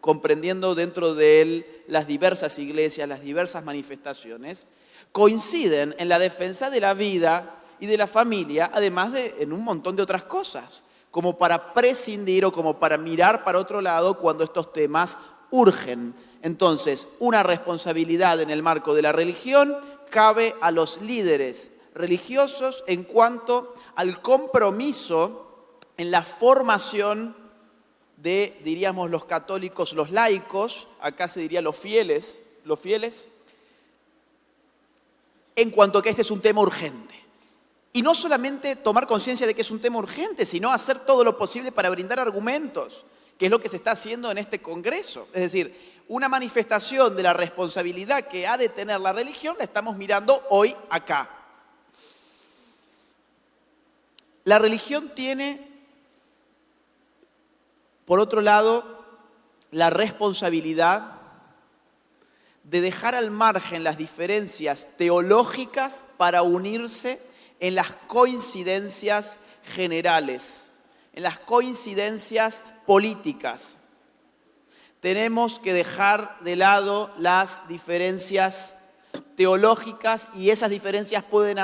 comprendiendo dentro de él las diversas iglesias, las diversas manifestaciones, coinciden en la defensa de la vida y de la familia, además de en un montón de otras cosas, como para prescindir o como para mirar para otro lado cuando estos temas urgen. Entonces, una responsabilidad en el marco de la religión cabe a los líderes religiosos en cuanto al compromiso en la formación de, diríamos, los católicos, los laicos, acá se diría los fieles, en cuanto a que este es un tema urgente. Y no solamente tomar conciencia de que es un tema urgente, sino hacer todo lo posible para brindar argumentos, que es lo que se está haciendo en este Congreso. Es decir, una manifestación de la responsabilidad que ha de tener la religión la estamos mirando hoy acá. La religión tiene, por otro lado, la responsabilidad de dejar al margen las diferencias teológicas para unirse en las coincidencias generales, en las coincidencias políticas. Tenemos que dejar de lado las diferencias teológicas y esas diferencias pueden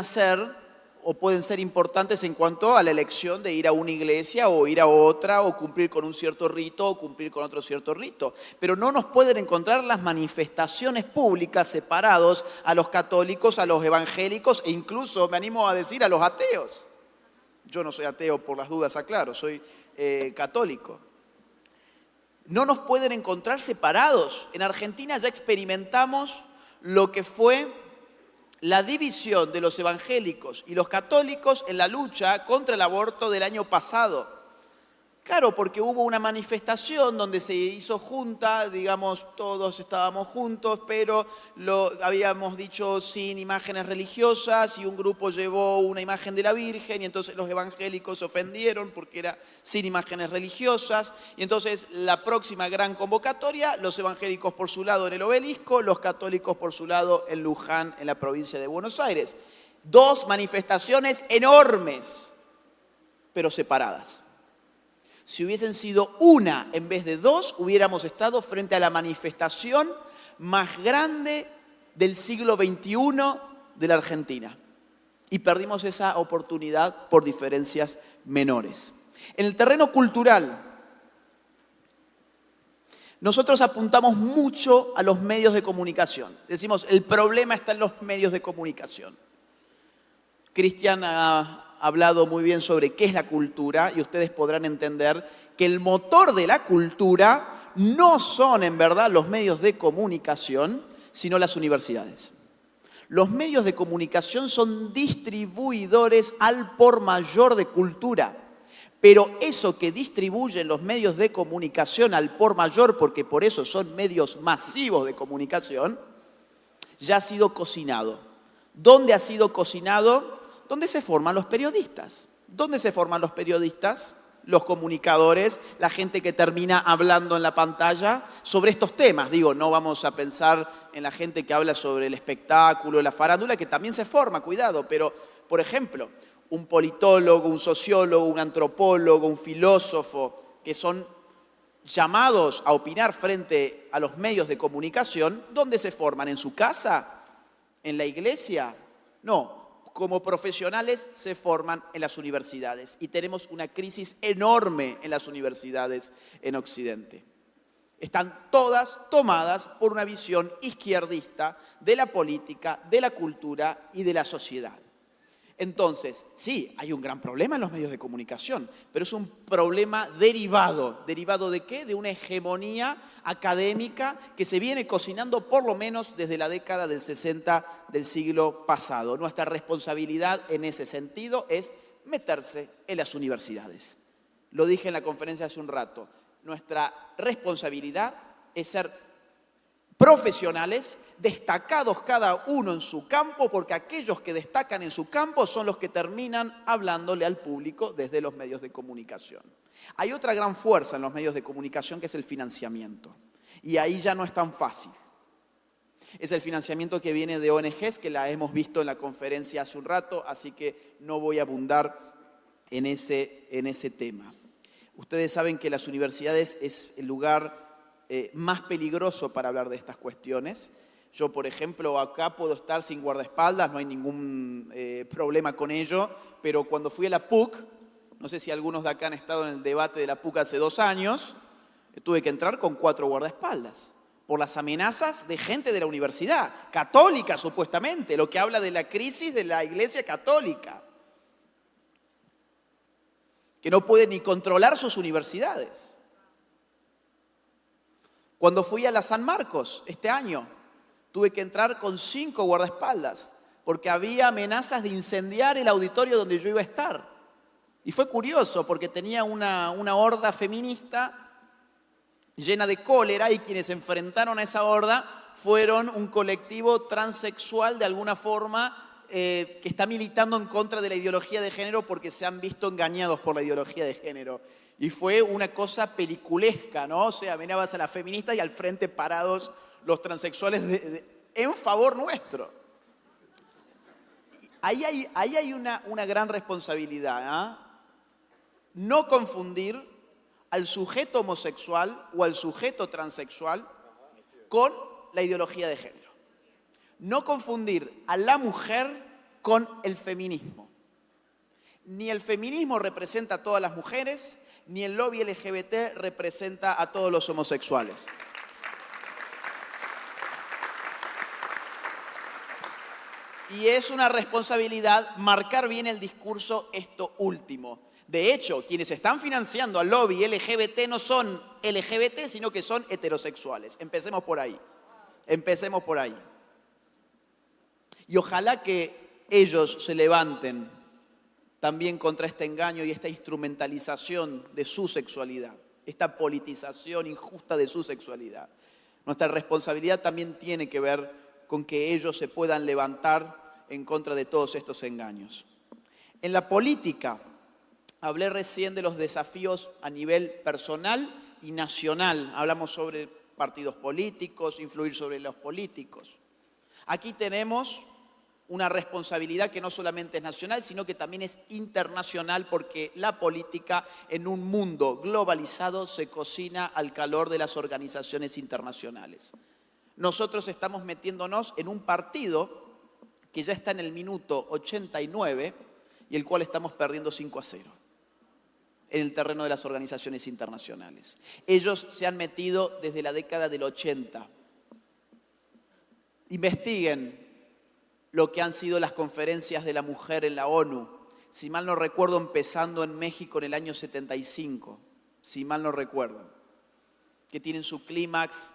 ser importantes en cuanto a la elección de ir a una iglesia o ir a otra o cumplir con un cierto rito o cumplir con otro cierto rito. Pero no nos pueden encontrar las manifestaciones públicas separados a los católicos, a los evangélicos e incluso, me animo a decir, a los ateos. Yo no soy ateo por las dudas, aclaro, soy católico. No nos pueden encontrar separados. En Argentina ya experimentamos lo que fue la división de los evangélicos y los católicos en la lucha contra el aborto del año pasado. Claro, porque hubo una manifestación donde se hizo junta, digamos, todos estábamos juntos, pero lo habíamos dicho sin imágenes religiosas y un grupo llevó una imagen de la Virgen y entonces los evangélicos se ofendieron porque era sin imágenes religiosas. Y entonces la próxima gran convocatoria, los evangélicos por su lado en el Obelisco, los católicos por su lado en Luján, en la provincia de Buenos Aires. Dos manifestaciones enormes, pero separadas. Si hubiesen sido una en vez de dos, hubiéramos estado frente a la manifestación más grande del siglo XXI de la Argentina. Y perdimos esa oportunidad por diferencias menores. En el terreno cultural, nosotros apuntamos mucho a los medios de comunicación. Decimos, el problema está en los medios de comunicación. Cristian ha hablado muy bien sobre qué es la cultura y ustedes podrán entender que el motor de la cultura no son en verdad los medios de comunicación, sino las universidades. Los medios de comunicación son distribuidores al por mayor de cultura. Pero eso que distribuyen los medios de comunicación al por mayor, porque por eso son medios masivos de comunicación, ya ha sido cocinado. ¿Dónde ha sido cocinado? ¿Dónde se forman los periodistas? ¿Dónde se forman los periodistas? Los comunicadores, la gente que termina hablando en la pantalla sobre estos temas. Digo, no vamos a pensar en la gente que habla sobre el espectáculo, la farándula, que también se forma, cuidado, pero, por ejemplo, un politólogo, un sociólogo, un antropólogo, un filósofo, que son llamados a opinar frente a los medios de comunicación, ¿dónde se forman? ¿En su casa? ¿En la iglesia? No. Como profesionales se forman en las universidades y tenemos una crisis enorme en las universidades en Occidente. Están todas tomadas por una visión izquierdista de la política, de la cultura y de la sociedad. Entonces, sí, hay un gran problema en los medios de comunicación, pero es un problema derivado. ¿Derivado de qué? De una hegemonía académica que se viene cocinando por lo menos desde la década del 60 del siglo pasado. Nuestra responsabilidad en ese sentido es meterse en las universidades. Lo dije en la conferencia hace un rato. Nuestra responsabilidad es ser profesionales, destacados cada uno en su campo, porque aquellos que destacan en su campo son los que terminan hablándole al público desde los medios de comunicación. Hay otra gran fuerza en los medios de comunicación que es el financiamiento. Y ahí ya no es tan fácil. Es el financiamiento que viene de ONGs, que la hemos visto en la conferencia hace un rato, así que no voy a abundar en ese tema. Ustedes saben que las universidades es el lugar más peligroso para hablar de estas cuestiones. Yo, por ejemplo, acá puedo estar sin guardaespaldas, no hay ningún problema con ello, pero cuando fui a la PUC, no sé si algunos de acá han estado en el debate de la PUC hace 2 años, tuve que entrar con 4 guardaespaldas por las amenazas de gente de la universidad, católica supuestamente, lo que habla de la crisis de la Iglesia Católica, que no puede ni controlar sus universidades. Cuando fui a la San Marcos este año, tuve que entrar con 5 guardaespaldas porque había amenazas de incendiar el auditorio donde yo iba a estar. Y fue curioso porque tenía una horda feminista llena de cólera y quienes se enfrentaron a esa horda fueron un colectivo transexual de alguna forma que está militando en contra de la ideología de género porque se han visto engañados por la ideología de género. Y fue una cosa peliculesca, ¿no? O sea, venías a las feministas y al frente parados los transexuales en favor nuestro. Ahí hay una gran responsabilidad, ¿eh? No confundir al sujeto homosexual o al sujeto transexual con la ideología de género. No confundir a la mujer con el feminismo. Ni el feminismo representa a todas las mujeres, ni el lobby LGBT representa a todos los homosexuales. Y es una responsabilidad marcar bien el discurso esto último. De hecho, quienes están financiando al lobby LGBT no son LGBT, sino que son heterosexuales. Empecemos por ahí. Empecemos por ahí. Y ojalá que ellos se levanten también contra este engaño y esta instrumentalización de su sexualidad, esta politización injusta de su sexualidad. Nuestra responsabilidad también tiene que ver con que ellos se puedan levantar en contra de todos estos engaños. En la política, hablé recién de los desafíos a nivel personal y nacional. Hablamos sobre partidos políticos, influir sobre los políticos. Aquí tenemos una responsabilidad que no solamente es nacional, sino que también es internacional, porque la política en un mundo globalizado se cocina al calor de las organizaciones internacionales. Nosotros estamos metiéndonos en un partido que ya está en el minuto 89 y el cual estamos perdiendo 5-0 en el terreno de las organizaciones internacionales. Ellos se han metido desde la década del 80. Investiguen lo que han sido las conferencias de la mujer en la ONU. Si mal no recuerdo, empezando en México en el año 75, si mal no recuerdo, que tienen su clímax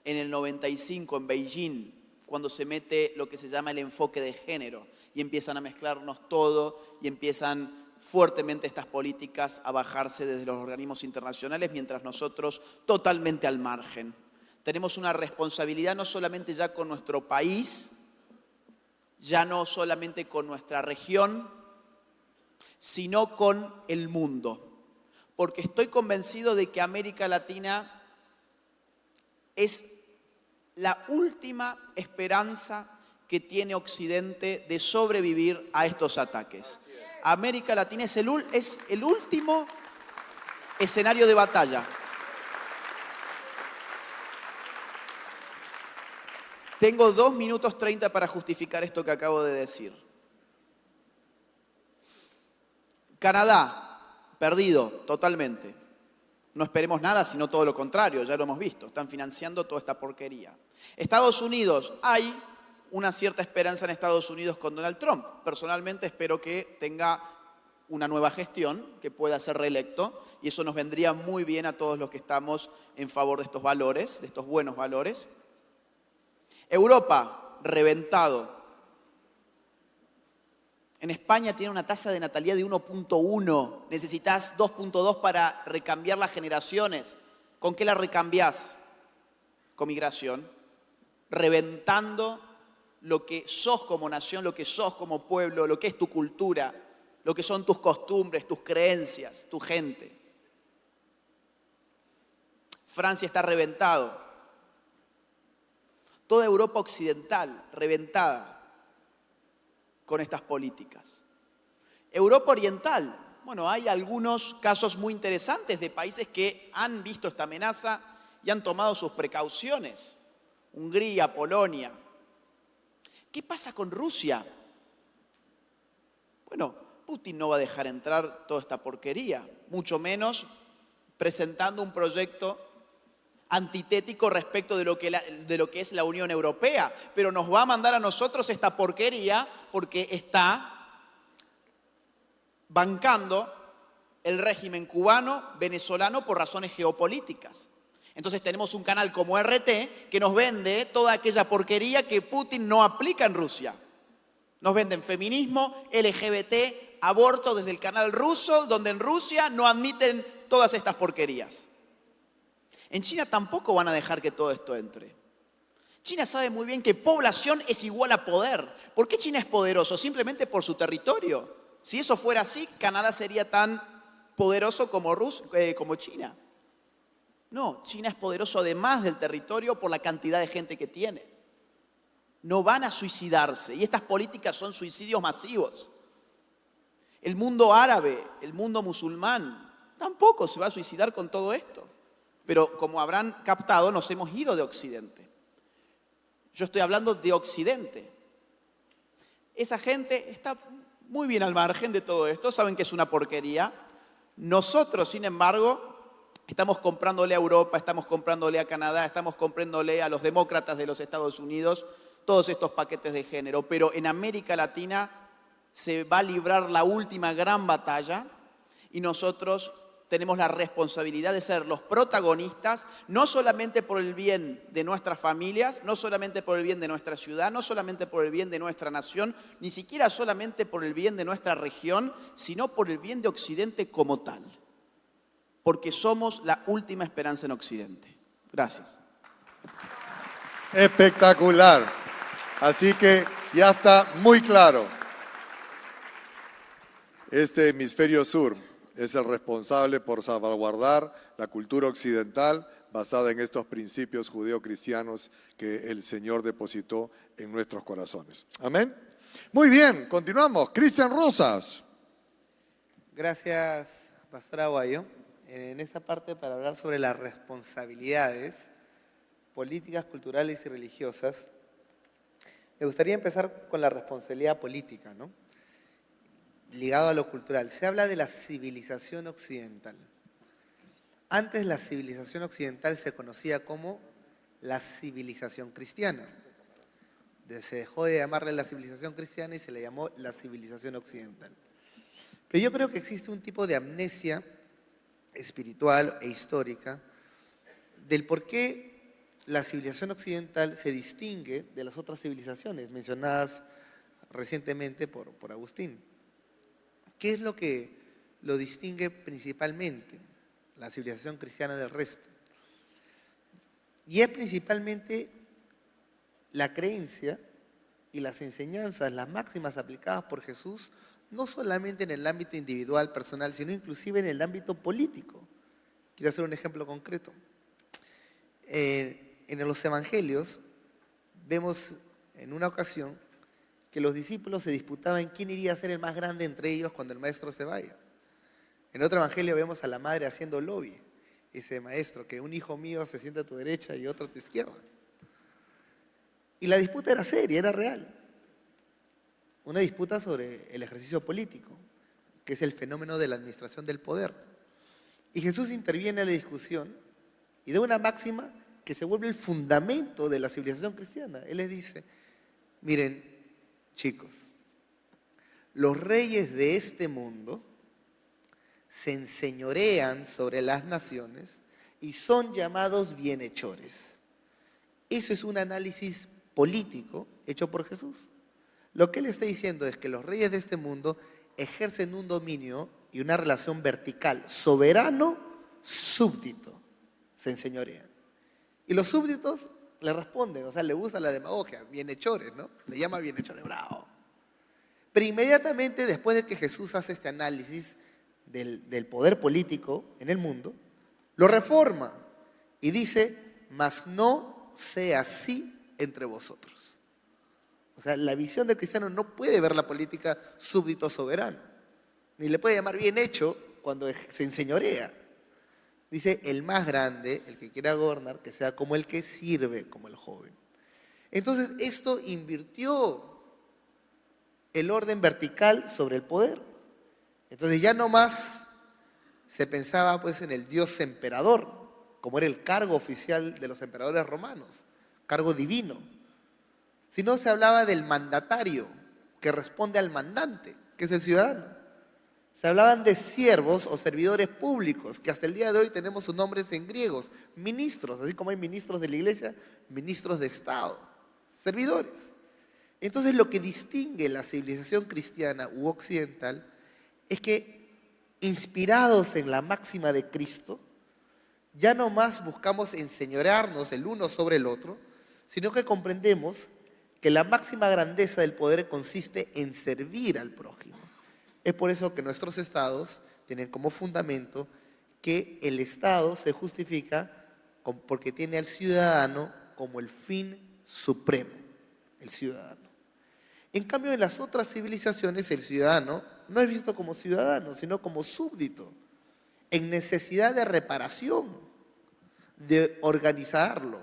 en el 95 en Beijing, cuando se mete lo que se llama el enfoque de género y empiezan a mezclarnos todo y empiezan fuertemente estas políticas a bajarse desde los organismos internacionales, mientras nosotros totalmente al margen. Tenemos una responsabilidad no solamente ya con nuestro país, ya no solamente con nuestra región, sino con el mundo. Porque estoy convencido de que América Latina es la última esperanza que tiene Occidente de sobrevivir a estos ataques. América Latina es el último escenario de batalla. Tengo 2 minutos 30 para justificar esto que acabo de decir. Canadá, perdido totalmente. No esperemos nada, sino todo lo contrario, ya lo hemos visto. Están financiando toda esta porquería. Estados Unidos, hay una cierta esperanza en Estados Unidos con Donald Trump. Personalmente espero que tenga una nueva gestión, que pueda ser reelecto, y eso nos vendría muy bien a todos los que estamos en favor de estos valores, de estos buenos valores. Europa, reventado. En España tiene una tasa de natalidad de 1.1. Necesitas 2.2 para recambiar las generaciones. ¿Con qué la recambiás? Con migración. Reventando lo que sos como nación, lo que sos como pueblo, lo que es tu cultura, lo que son tus costumbres, tus creencias, tu gente. Francia está reventado. Toda Europa occidental reventada con estas políticas. Europa oriental, bueno, hay algunos casos muy interesantes de países que han visto esta amenaza y han tomado sus precauciones. Hungría, Polonia. ¿Qué pasa con Rusia? Bueno, Putin no va a dejar entrar toda esta porquería, mucho menos presentando un proyecto antitético respecto de lo que es la Unión Europea, pero nos va a mandar a nosotros esta porquería porque está bancando el régimen cubano, venezolano por razones geopolíticas. Entonces tenemos un canal como RT que nos vende toda aquella porquería que Putin no aplica en Rusia. Nos venden feminismo, LGBT, aborto desde el canal ruso, donde en Rusia no admiten todas estas porquerías. En China tampoco van a dejar que todo esto entre. China sabe muy bien que población es igual a poder. ¿Por qué China es poderoso? Simplemente por su territorio. Si eso fuera así, Canadá sería tan poderoso como China. No, China es poderoso además del territorio por la cantidad de gente que tiene. No van a suicidarse y estas políticas son suicidios masivos. El mundo árabe, el mundo musulmán, tampoco se va a suicidar con todo esto. Pero como habrán captado, nos hemos ido de Occidente. Yo estoy hablando de Occidente. Esa gente está muy bien al margen de todo esto, saben que es una porquería. Nosotros, sin embargo, estamos comprándole a Europa, estamos comprándole a Canadá, estamos comprándole a los demócratas de los Estados Unidos todos estos paquetes de género. Pero en América Latina se va a librar la última gran batalla y nosotros tenemos la responsabilidad de ser los protagonistas, no solamente por el bien de nuestras familias, no solamente por el bien de nuestra ciudad, no solamente por el bien de nuestra nación, ni siquiera solamente por el bien de nuestra región, sino por el bien de Occidente como tal. Porque somos la última esperanza en Occidente. Gracias. Espectacular. Así que ya está muy claro. Este hemisferio sur es el responsable por salvaguardar la cultura occidental basada en estos principios judeocristianos que el Señor depositó en nuestros corazones. Amén. Muy bien, continuamos. Cristian Rosas. Gracias, Pastor Aguayo. En esta parte para hablar sobre las responsabilidades políticas, culturales y religiosas, Me gustaría empezar con la responsabilidad política, ¿no? Ligado a lo cultural. Se habla de la civilización occidental. Antes la civilización occidental se conocía como la civilización cristiana. Se dejó de llamarle la civilización cristiana y se le llamó la civilización occidental. Pero yo creo que existe un tipo de amnesia espiritual e histórica del por qué la civilización occidental se distingue de las otras civilizaciones mencionadas recientemente por Agustín. ¿Qué es lo que lo distingue principalmente la civilización cristiana del resto? Y es principalmente la creencia y las enseñanzas, las máximas aplicadas por Jesús, no solamente en el ámbito individual, personal, sino inclusive en el ámbito político. Quiero hacer un ejemplo concreto. En los evangelios vemos en una ocasión que los discípulos se disputaban quién iría a ser el más grande entre ellos cuando el maestro se vaya. En otro evangelio vemos a la madre haciendo lobby. Dice, maestro, que un hijo mío se sienta a tu derecha y otro a tu izquierda. Y la disputa era seria, era real. Una disputa sobre el ejercicio político, que es el fenómeno de la administración del poder. Y Jesús interviene en la discusión y da una máxima que se vuelve el fundamento de la civilización cristiana. Él les dice, miren, chicos, los reyes de este mundo se enseñorean sobre las naciones y son llamados bienhechores. Eso es un análisis político hecho por Jesús. Lo que él está diciendo es que los reyes de este mundo ejercen un dominio y una relación vertical, soberano-súbdito, se enseñorean. Y los súbditos le responden, o sea, le gusta la demagogia, bienhechores, ¿no? Le llama bienhechores, bravo. Pero inmediatamente después de que Jesús hace este análisis del poder político en el mundo, lo reforma y dice, mas no sea así entre vosotros. O sea, la visión del cristiano no puede ver la política súbdito soberano, ni le puede llamar bien hecho cuando se enseñorea. Dice, el más grande, el que quiera gobernar, que sea como el que sirve, como el joven. Entonces, esto invirtió el orden vertical sobre el poder. Entonces, ya no más se pensaba pues en el Dios emperador, como era el cargo oficial de los emperadores romanos, cargo divino, sino se hablaba del mandatario, que responde al mandante, que es el ciudadano. Se hablaban de siervos o servidores públicos, que hasta el día de hoy tenemos sus nombres en griegos, ministros, así como hay ministros de la iglesia, ministros de Estado, servidores. Entonces lo que distingue la civilización cristiana u occidental es que, inspirados en la máxima de Cristo, ya no más buscamos enseñorearnos el uno sobre el otro, sino que comprendemos que la máxima grandeza del poder consiste en servir al prójimo. Es por eso que nuestros estados tienen como fundamento que el Estado se justifica porque tiene al ciudadano como el fin supremo, el ciudadano. En cambio, en las otras civilizaciones el ciudadano no es visto como ciudadano, sino como súbdito, en necesidad de reparación, de organizarlo,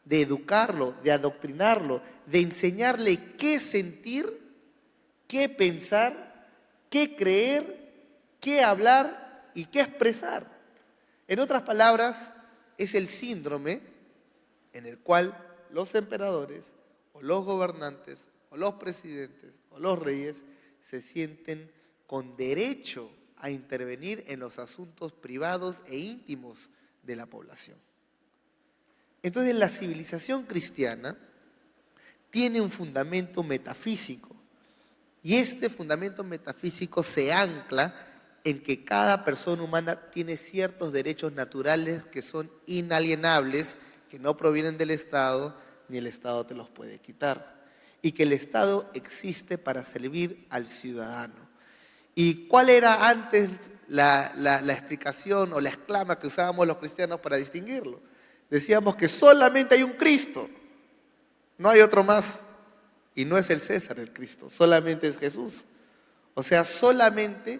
de educarlo, de adoctrinarlo, de enseñarle qué sentir, qué pensar, qué creer, qué hablar y qué expresar. En otras palabras, es el síndrome en el cual los emperadores o los gobernantes o los presidentes o los reyes se sienten con derecho a intervenir en los asuntos privados e íntimos de la población. Entonces, la civilización cristiana tiene un fundamento metafísico. Y este fundamento metafísico se ancla en que cada persona humana tiene ciertos derechos naturales que son inalienables, que no provienen del Estado, ni el Estado te los puede quitar. Y que el Estado existe para servir al ciudadano. ¿Y cuál era antes la explicación o la exclama que usábamos los cristianos para distinguirlo? Decíamos que solamente hay un Cristo, no hay otro más. Y no es el César el Cristo, solamente es Jesús. O sea, solamente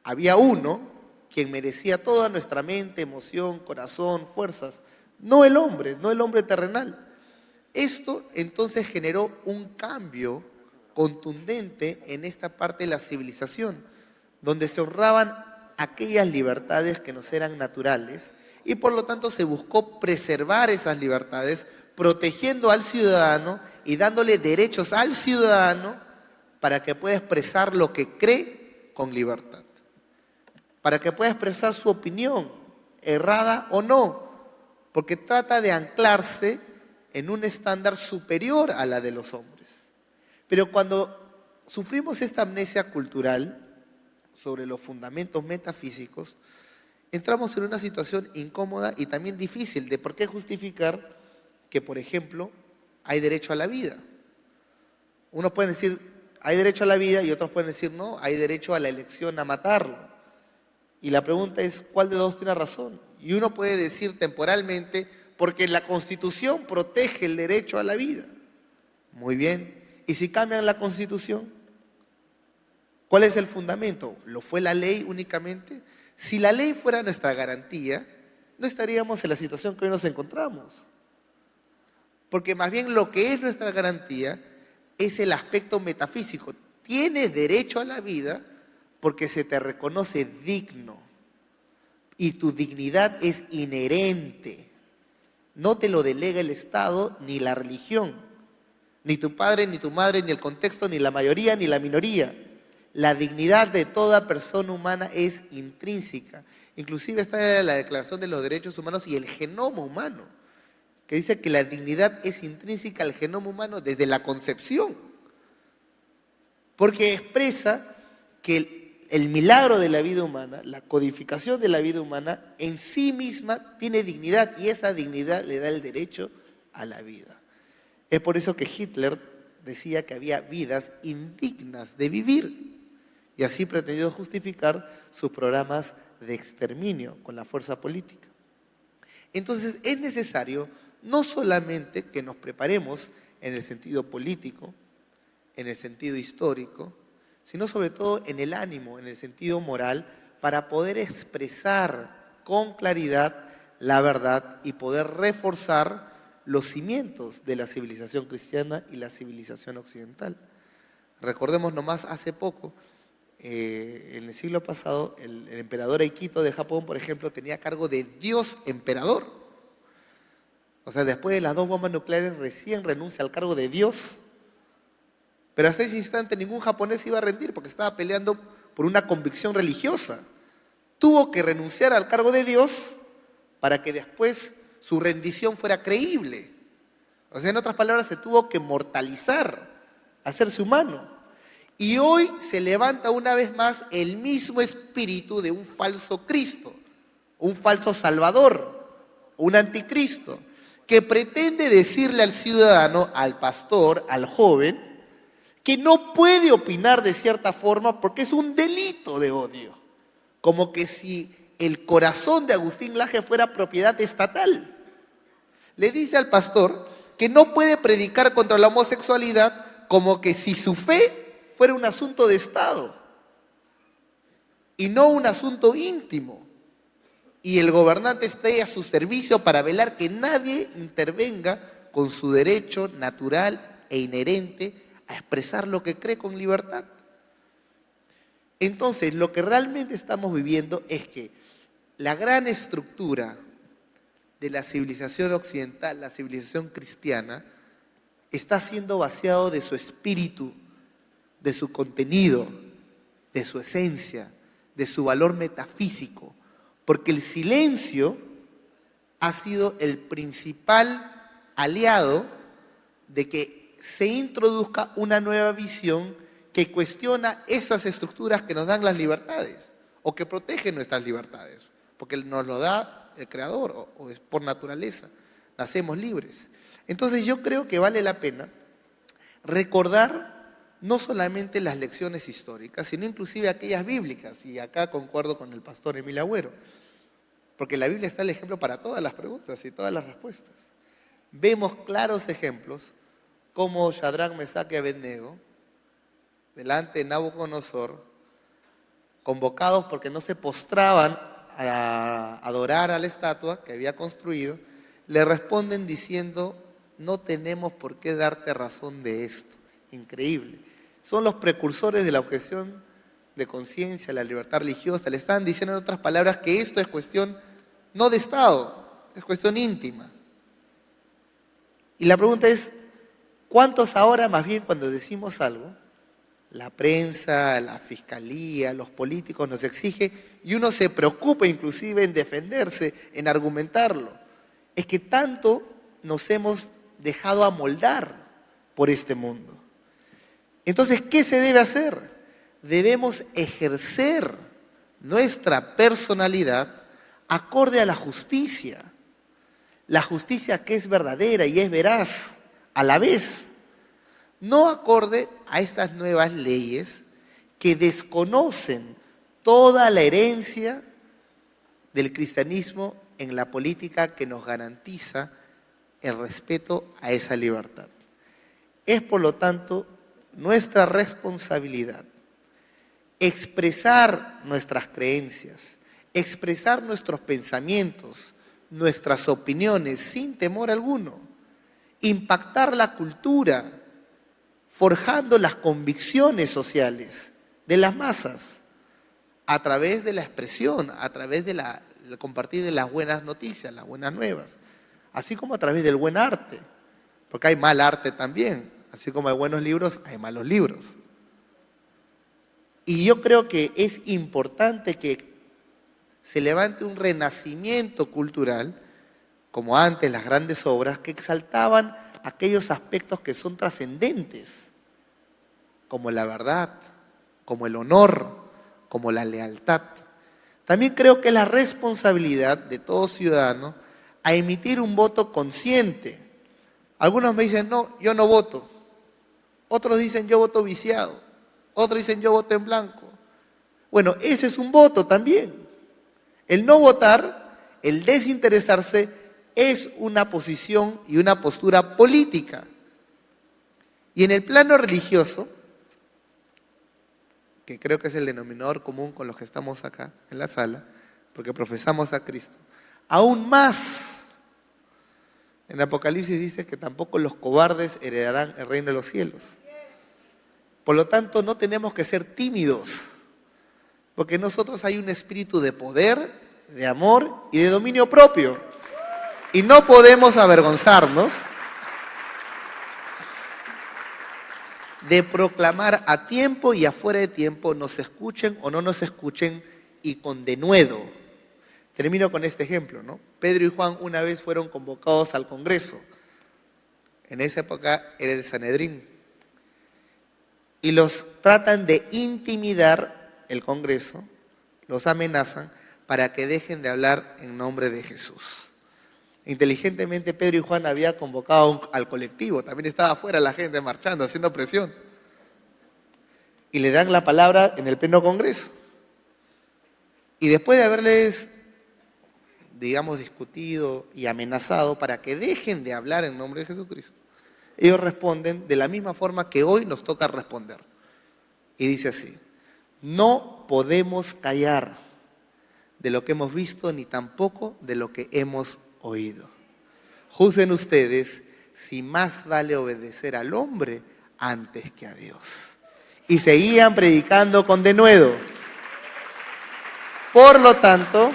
había uno quien merecía toda nuestra mente, emoción, corazón, fuerzas. No el hombre terrenal. Esto entonces generó un cambio contundente en esta parte de la civilización, donde se honraban aquellas libertades que nos eran naturales y por lo tanto se buscó preservar esas libertades, protegiendo al ciudadano y dándole derechos al ciudadano para que pueda expresar lo que cree con libertad, para que pueda expresar su opinión, errada o no, porque trata de anclarse en un estándar superior a la de los hombres. Pero cuando sufrimos esta amnesia cultural sobre los fundamentos metafísicos, entramos en una situación incómoda y también difícil de por qué justificar que, por ejemplo, hay derecho a la vida. Unos pueden decir, hay derecho a la vida, y otros pueden decir, no, hay derecho a la elección a matarlo. Y la pregunta es, ¿cuál de los dos tiene razón? Y uno puede decir temporalmente, porque la Constitución protege el derecho a la vida. Muy bien. ¿Y si cambian la Constitución? ¿Cuál es el fundamento? ¿Lo fue la ley únicamente? Si la ley fuera nuestra garantía, no estaríamos en la situación que hoy nos encontramos. Porque más bien lo que es nuestra garantía es el aspecto metafísico. Tienes derecho a la vida porque se te reconoce digno y tu dignidad es inherente. No te lo delega el Estado ni la religión, ni tu padre, ni tu madre, ni el contexto, ni la mayoría, ni la minoría. La dignidad de toda persona humana es intrínseca. Inclusive está la Declaración de los Derechos Humanos y el genoma humano, que dice que la dignidad es intrínseca al genoma humano desde la concepción, porque expresa que el milagro de la vida humana, la codificación de la vida humana, en sí misma tiene dignidad y esa dignidad le da el derecho a la vida. Es por eso que Hitler decía que había vidas indignas de vivir y así pretendió justificar sus programas de exterminio con la fuerza política. Entonces es necesario no solamente que nos preparemos en el sentido político, en el sentido histórico, sino sobre todo en el ánimo, en el sentido moral, para poder expresar con claridad la verdad y poder reforzar los cimientos de la civilización cristiana y la civilización occidental. Recordemos nomás hace poco, en el siglo pasado, el emperador Akihito de Japón, por ejemplo, tenía a cargo de Dios emperador. O sea, después de las 2 bombas nucleares recién renuncia al cargo de Dios. Pero hasta ese instante ningún japonés iba a rendir porque estaba peleando por una convicción religiosa. Tuvo que renunciar al cargo de Dios para que después su rendición fuera creíble. O sea, en otras palabras, se tuvo que mortalizar, hacerse humano. Y hoy se levanta una vez más el mismo espíritu de un falso Cristo, un falso Salvador, un anticristo, que pretende decirle al ciudadano, al pastor, al joven, que no puede opinar de cierta forma porque es un delito de odio. Como que si el corazón de Agustín Laje fuera propiedad estatal. Le dice al pastor que no puede predicar contra la homosexualidad como que si su fe fuera un asunto de Estado y no un asunto íntimo. Y el gobernante esté a su servicio para velar que nadie intervenga con su derecho natural e inherente a expresar lo que cree con libertad. Entonces, lo que realmente estamos viviendo es que la gran estructura de la civilización occidental, la civilización cristiana, está siendo vaciado de su espíritu, de su contenido, de su esencia, de su valor metafísico, porque el silencio ha sido el principal aliado de que se introduzca una nueva visión que cuestiona esas estructuras que nos dan las libertades o que protegen nuestras libertades, porque nos lo da el Creador o es por naturaleza, nacemos libres. Entonces yo creo que vale la pena recordar no solamente las lecciones históricas, sino inclusive aquellas bíblicas, y acá concuerdo con el pastor Emilio Agüero, porque la Biblia está el ejemplo para todas las preguntas y todas las respuestas. Vemos claros ejemplos como Shadrach, Mesach y Abednego, delante de Nabucodonosor, convocados porque no se postraban a adorar a la estatua que había construido, le responden diciendo, no tenemos por qué darte razón de esto. Increíble. Son los precursores de la objeción de conciencia, la libertad religiosa. Le están diciendo en otras palabras que esto es cuestión no de Estado, es cuestión íntima. Y la pregunta es, ¿cuántos ahora, más bien cuando decimos algo, la prensa, la fiscalía, los políticos nos exige y uno se preocupa inclusive en defenderse, en argumentarlo? Es que tanto nos hemos dejado amoldar por este mundo. Entonces, ¿qué se debe hacer? Debemos ejercer nuestra personalidad acorde a la justicia que es verdadera y es veraz a la vez, no acorde a estas nuevas leyes que desconocen toda la herencia del cristianismo en la política que nos garantiza el respeto a esa libertad. Es, por lo tanto, nuestra responsabilidad expresar nuestras creencias, expresar nuestros pensamientos, nuestras opiniones sin temor alguno, impactar la cultura, forjando las convicciones sociales de las masas a través de la expresión, a través de la compartir de las buenas noticias, las buenas nuevas, así como a través del buen arte, porque hay mal arte también, así como hay buenos libros, hay malos libros. Y yo creo que es importante que se levante un renacimiento cultural, como antes las grandes obras, que exaltaban aquellos aspectos que son trascendentes, como la verdad, como el honor, como la lealtad. También creo que es la responsabilidad de todo ciudadano a emitir un voto consciente. Algunos me dicen, no, yo no voto. Otros dicen, yo voto viciado. Otros dicen, yo voto en blanco. Bueno, ese es un voto también. El no votar, el desinteresarse, es una posición y una postura política. Y en el plano religioso, que creo que es el denominador común con los que estamos acá en la sala, porque profesamos a Cristo, aún más. En Apocalipsis dice que tampoco los cobardes heredarán el reino de los cielos. Por lo tanto, no tenemos que ser tímidos, porque en nosotros hay un espíritu de poder, de amor y de dominio propio. Y no podemos avergonzarnos de proclamar a tiempo y afuera de tiempo, nos escuchen o no nos escuchen, y con denuedo. Termino con este ejemplo, ¿no? Pedro y Juan una vez fueron convocados al Congreso. En esa época era el Sanedrín. Y los tratan de intimidar el Congreso, los amenazan para que dejen de hablar en nombre de Jesús. Inteligentemente Pedro y Juan habían convocado al colectivo, también estaba afuera la gente marchando, haciendo presión. Y le dan la palabra en el pleno Congreso. Y después de haberles, digamos, discutido y amenazado para que dejen de hablar en nombre de Jesucristo, ellos responden de la misma forma que hoy nos toca responder. Y dice así: no podemos callar de lo que hemos visto, ni tampoco de lo que hemos oído. Juzguen ustedes si más vale obedecer al hombre antes que a Dios. Y seguían predicando con denuedo. Por lo tanto,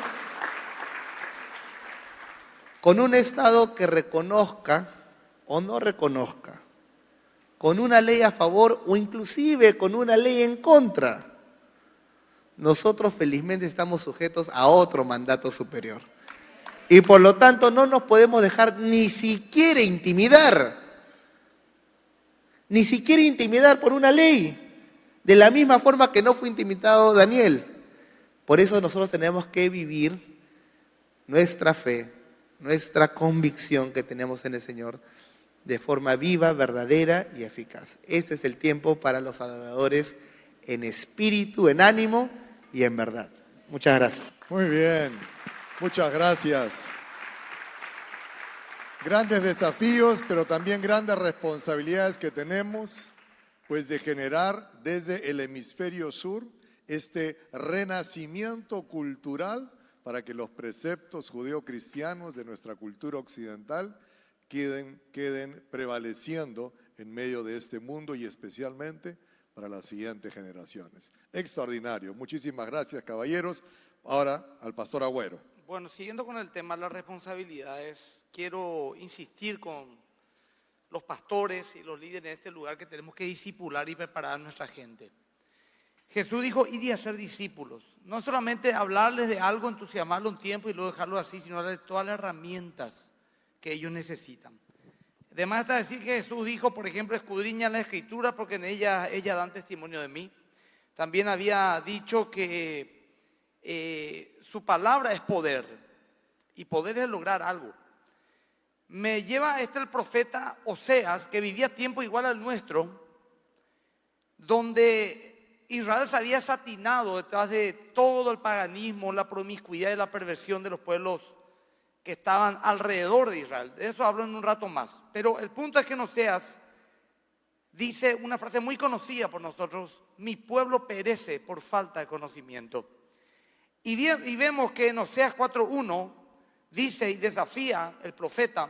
con un Estado que reconozca o no reconozca, con una ley a favor o inclusive con una ley en contra, nosotros felizmente estamos sujetos a otro mandato superior. Y por lo tanto no nos podemos dejar ni siquiera intimidar por una ley, de la misma forma que no fue intimidado Daniel. Por eso nosotros tenemos que vivir nuestra fe, nuestra convicción que tenemos en el Señor de forma viva, verdadera y eficaz. Este es el tiempo para los adoradores en espíritu, en ánimo y en verdad. Muchas gracias. Muy bien, muchas gracias. Grandes desafíos, pero también grandes responsabilidades que tenemos, pues de generar desde el hemisferio sur este renacimiento cultural para que los preceptos judeocristianos de nuestra cultura occidental queden prevaleciendo en medio de este mundo y especialmente para las siguientes generaciones. Extraordinario. Muchísimas gracias, caballeros. Ahora al pastor Agüero. Bueno, siguiendo con el tema de las responsabilidades, quiero insistir con los pastores y los líderes en este lugar que tenemos que discipular y preparar a nuestra gente. Jesús dijo, id y hacer discípulos. No solamente hablarles de algo, entusiasmarlo un tiempo y luego dejarlo así, sino darles todas las herramientas que ellos necesitan. Además está decir que Jesús dijo, por ejemplo, escudriñan la Escritura porque en ella dan testimonio de mí. También había dicho que su palabra es poder y poder es lograr algo. Me lleva el profeta Oseas, que vivía tiempo igual al nuestro, donde Israel se había satinado detrás de todo el paganismo, la promiscuidad y la perversión de los pueblos que estaban alrededor de Israel. De eso hablo en un rato más. Pero el punto es que en Oseas dice una frase muy conocida por nosotros: mi pueblo perece por falta de conocimiento. Y vemos que en Oseas 4:1 dice y desafía el profeta: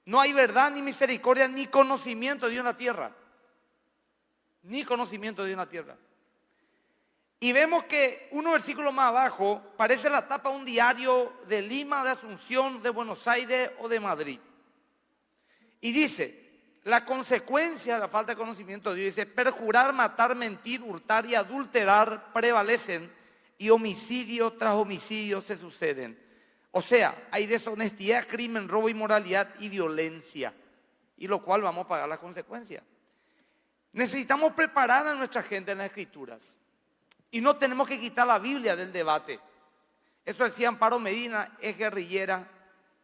no hay verdad ni misericordia ni conocimiento de Dios en la tierra. Ni conocimiento de Dios en la tierra. Y vemos que unos versículos más abajo parece la tapa de un diario de Lima, de Asunción, de Buenos Aires o de Madrid. Y dice, la consecuencia de la falta de conocimiento de Dios, dice, perjurar, matar, mentir, hurtar y adulterar prevalecen y homicidio tras homicidio se suceden. O sea, hay deshonestidad, crimen, robo, inmoralidad y violencia, y lo cual vamos a pagar las consecuencias. Necesitamos preparar a nuestra gente en las Escrituras. Y no tenemos que quitar la Biblia del debate. Eso decía Amparo Medina, ex guerrillera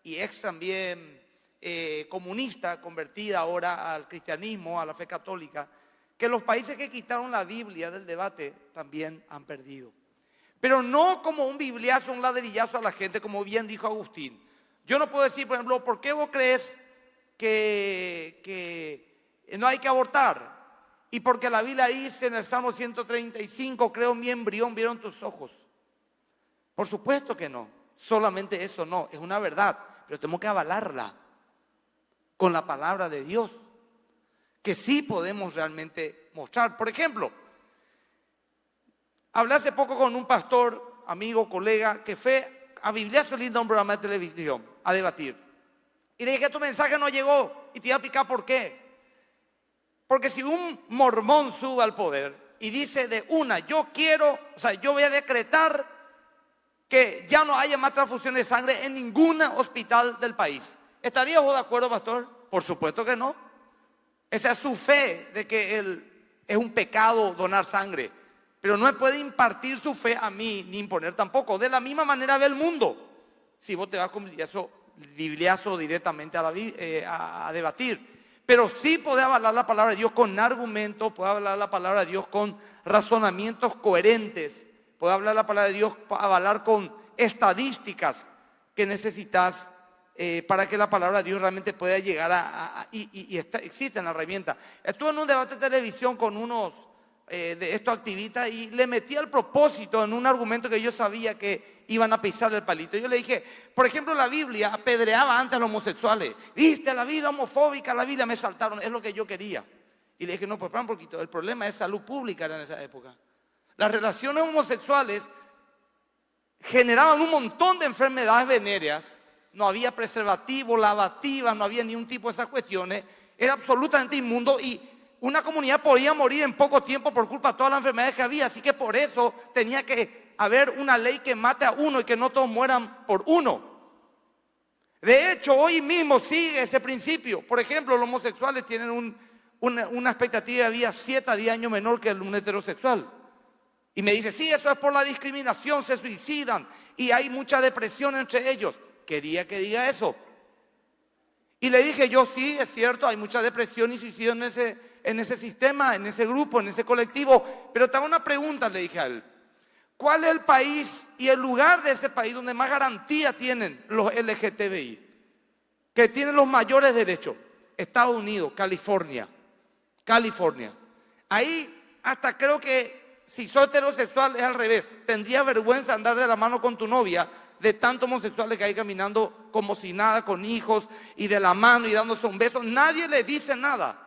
y ex también comunista, convertida ahora al cristianismo, a la fe católica, que los países que quitaron la Biblia del debate también han perdido. Pero no como un bibliazo, un ladrillazo a la gente, como bien dijo Agustín. Yo no puedo decir, por ejemplo, ¿por qué vos crees que no hay que abortar? Y porque la Biblia dice en el Salmo 135, creo en mi embrión, vieron tus ojos. Por supuesto que no, solamente eso no, es una verdad, pero tenemos que avalarla con la palabra de Dios, que sí podemos realmente mostrar. Por ejemplo, hablé hace poco con un pastor, amigo, colega, que fue a Bibliazo Lindo, un programa de televisión, a debatir. Y le dije, tu mensaje no llegó, y te voy a explicar por qué. Porque si un mormón sube al poder y dice de una, yo voy a decretar que ya no haya más transfusiones de sangre en ningún hospital del país. ¿Estaría vos de acuerdo, pastor? Por supuesto que no. Esa es su fe de que es un pecado donar sangre. Pero no puede impartir su fe a mí, ni imponer tampoco. De la misma manera ve el mundo. Si vos te vas con bibliazo directamente a debatir. Pero sí podés avalar la palabra de Dios con argumentos, podés avalar la palabra de Dios con razonamientos coherentes, podés hablar la palabra de Dios, avalar con estadísticas que necesitas para que la palabra de Dios realmente pueda llegar existen las herramientas. Estuve en un debate de televisión con unos de estos activistas y le metí al propósito en un argumento que yo sabía que iban a pisarle el palito. Yo le dije, por ejemplo, la Biblia apedreaba antes a los homosexuales. ¿Viste la Biblia homofóbica? La Biblia me saltaron, es lo que yo quería. Y le dije, no, pues para un poquito, el problema es salud pública en esa época. Las relaciones homosexuales generaban un montón de enfermedades venéreas. No había preservativo, lavativas, no había ningún tipo de esas cuestiones. Era absolutamente inmundo y una comunidad podía morir en poco tiempo por culpa de todas las enfermedades que había. Así que por eso tenía que haber una ley que mate a uno y que no todos mueran por uno. De hecho, hoy mismo sigue ese principio. Por ejemplo, los homosexuales tienen una expectativa de vida 7 a 10 años menor que un heterosexual. Y me dice, sí, eso es por la discriminación, se suicidan y hay mucha depresión entre ellos. Quería que diga eso. Y le dije yo, sí, es cierto, hay mucha depresión y suicidio en ese sistema, en ese grupo, en ese colectivo. Pero te hago una pregunta, le dije a él. ¿Cuál es el país y el lugar de ese país donde más garantía tienen los LGTBI? Que tienen los mayores derechos. Estados Unidos, California. Ahí hasta creo que si sos heterosexual es al revés. Tendrías vergüenza andar de la mano con tu novia de tantos homosexuales que hay caminando como si nada, con hijos y de la mano y dándose un beso. Nadie le dice nada.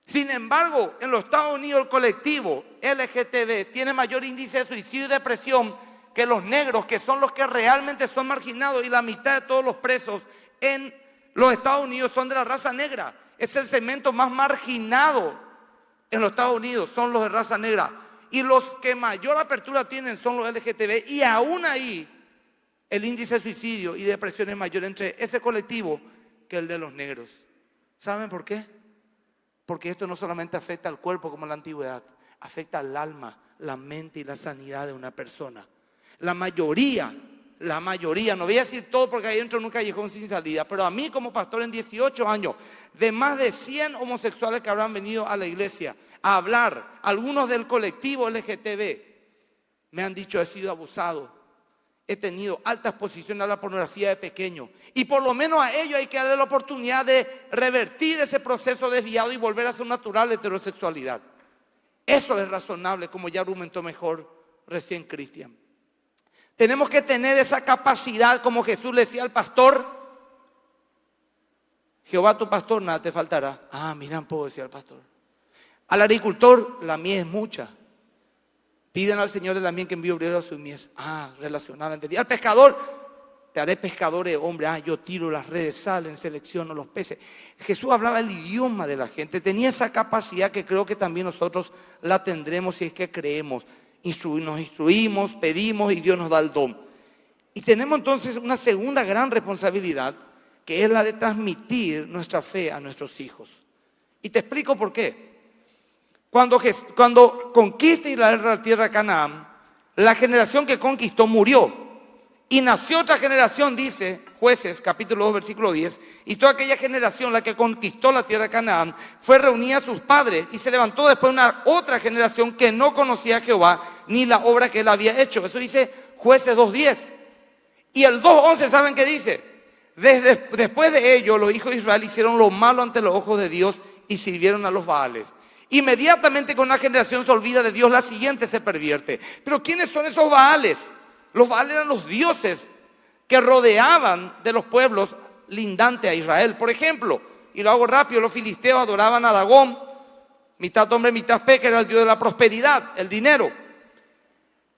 Sin embargo, en los Estados Unidos el colectivo LGTB tiene mayor índice de suicidio y depresión que los negros, que son los que realmente son marginados, y la mitad de todos los presos en los Estados Unidos son de la raza negra. Es el segmento más marginado en los Estados Unidos, son los de raza negra. Y los que mayor apertura tienen son los LGTB, y aún ahí el índice de suicidio y depresión es mayor entre ese colectivo que el de los negros. ¿Saben por qué? Porque esto no solamente afecta al cuerpo como en la antigüedad, afecta al alma, la mente y la sanidad de una persona. La mayoría, no voy a decir todo porque ahí entro en un callejón sin salida, pero a mí como pastor en 18 años, de más de 100 homosexuales que habrán venido a la iglesia a hablar, algunos del colectivo LGTB, me han dicho: he sido abusado, he tenido alta exposición a la pornografía de pequeño, y por lo menos a ellos hay que darle la oportunidad de revertir ese proceso desviado y volver a su natural heterosexualidad. Eso es razonable, como ya argumentó mejor recién Cristian. Tenemos que tener esa capacidad, como Jesús le decía al pastor: Jehová tu pastor, nada te faltará. Ah, miran, puedo decir al pastor. Al agricultor, la mies es mucha. Piden al Señor de la mies que envíe obreros a su mies. Ah, relacionadamente. Al pescador, te haré pescador de hombre. Ah, yo tiro las redes, salen, selecciono los peces. Jesús hablaba el idioma de la gente. Tenía esa capacidad que creo que también nosotros la tendremos si es que creemos. Nos instruimos, pedimos y Dios nos da el don. Y tenemos entonces una segunda gran responsabilidad, que es la de transmitir nuestra fe a nuestros hijos. Y te explico por qué. Cuando conquista Israel la tierra de Canaán, la generación que conquistó murió. Y nació otra generación, dice Jueces, capítulo 2, versículo 10. Y toda aquella generación, la que conquistó la tierra de Canaán, fue reunida a sus padres. Y se levantó después una otra generación que no conocía a Jehová, ni la obra que él había hecho. Eso dice Jueces 2:10. Y el 2:11, ¿saben qué dice? Después de ello, los hijos de Israel hicieron lo malo ante los ojos de Dios y sirvieron a los Baales. Inmediatamente con una generación se olvida de Dios, la siguiente se pervierte. Pero ¿quiénes son esos Baales? Los Baales eran los dioses que rodeaban de los pueblos lindantes a Israel. Por ejemplo, y lo hago rápido, los filisteos adoraban a Dagón, mitad hombre, mitad pez, que era el dios de la prosperidad, el dinero.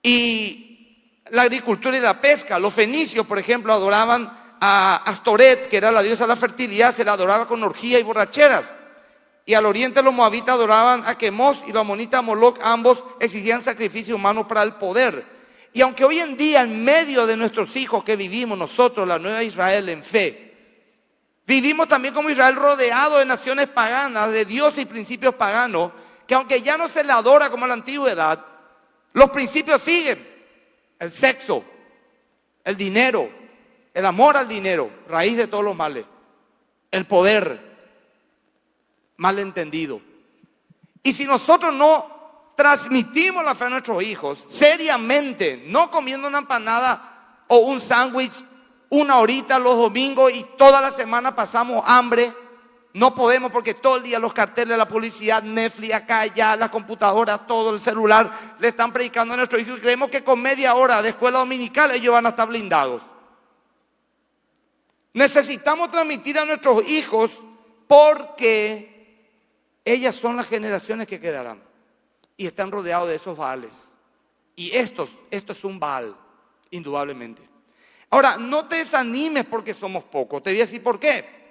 Y la agricultura y la pesca. Los fenicios, por ejemplo, adoraban a Astoret, que era la diosa de la fertilidad, se la adoraba con orgía y borracheras. Y al oriente los moabitas adoraban a Quemos y los amonitas a Moloc, ambos exigían sacrificio humano para el poder. Y aunque hoy en día, en medio de nuestros hijos que vivimos nosotros, la nueva Israel en fe, vivimos también como Israel rodeado de naciones paganas, de dioses y principios paganos, que aunque ya no se le adora como en la antigüedad, los principios siguen. El sexo, el dinero, el amor al dinero, raíz de todos los males. El poder, malentendido. Y si nosotros no transmitimos la fe a nuestros hijos seriamente, no comiendo una empanada o un sándwich una horita los domingos y toda la semana pasamos hambre, no podemos porque todo el día los carteles, la publicidad, Netflix, acá, allá, las computadoras, todo el celular, le están predicando a nuestros hijos y creemos que con media hora de escuela dominical ellos van a estar blindados. Necesitamos transmitir a nuestros hijos porque ellas son las generaciones que quedarán y están rodeados de esos Baales. Y esto es un Baal, indudablemente. Ahora, no te desanimes porque somos pocos. Te voy a decir por qué.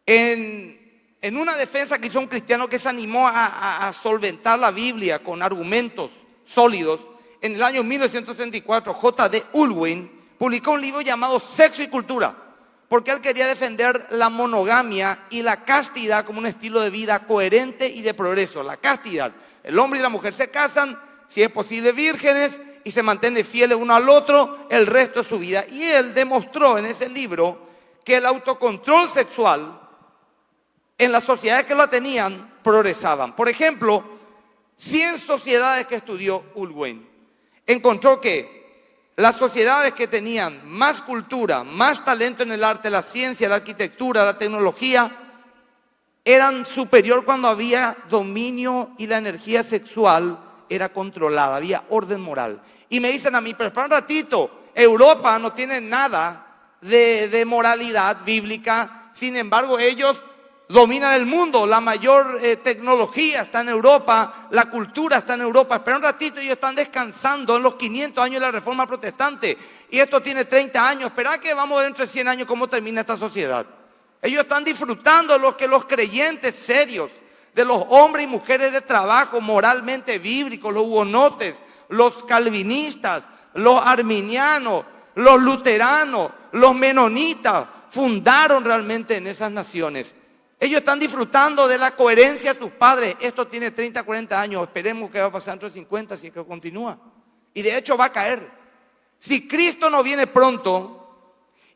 En una defensa que hizo un cristiano que se animó a solventar la Biblia con argumentos sólidos, en el año 1934, J.D. Ulwin publicó un libro llamado Sexo y Cultura, porque él quería defender la monogamia y la castidad como un estilo de vida coherente y de progreso. La castidad, el hombre y la mujer se casan, si es posible vírgenes, y se mantienen fieles uno al otro el resto de su vida. Y él demostró en ese libro que el autocontrol sexual en las sociedades que lo tenían progresaban. Por ejemplo, 100 sociedades que estudió Ulwin encontró que las sociedades que tenían más cultura, más talento en el arte, la ciencia, la arquitectura, la tecnología, eran superior cuando había dominio y la energía sexual era controlada, había orden moral. Y me dicen a mí, pero espera un ratito, Europa no tiene nada de moralidad bíblica, sin embargo ellos dominan el mundo, la mayor tecnología está en Europa, la cultura está en Europa. Espera un ratito, ellos están descansando en los 500 años de la Reforma Protestante y esto tiene 30 años. Espera que vamos a ver dentro de 100 años cómo termina esta sociedad. Ellos están disfrutando de lo que los creyentes serios, de los hombres y mujeres de trabajo moralmente bíblicos, los hugonotes, los calvinistas, los arminianos, los luteranos, los menonitas, fundaron realmente en esas naciones. Ellos están disfrutando de la coherencia de sus padres. Esto tiene 30, 40 años. Esperemos que va a pasar dentro de 50 si es que continúa. Y de hecho va a caer. Si Cristo no viene pronto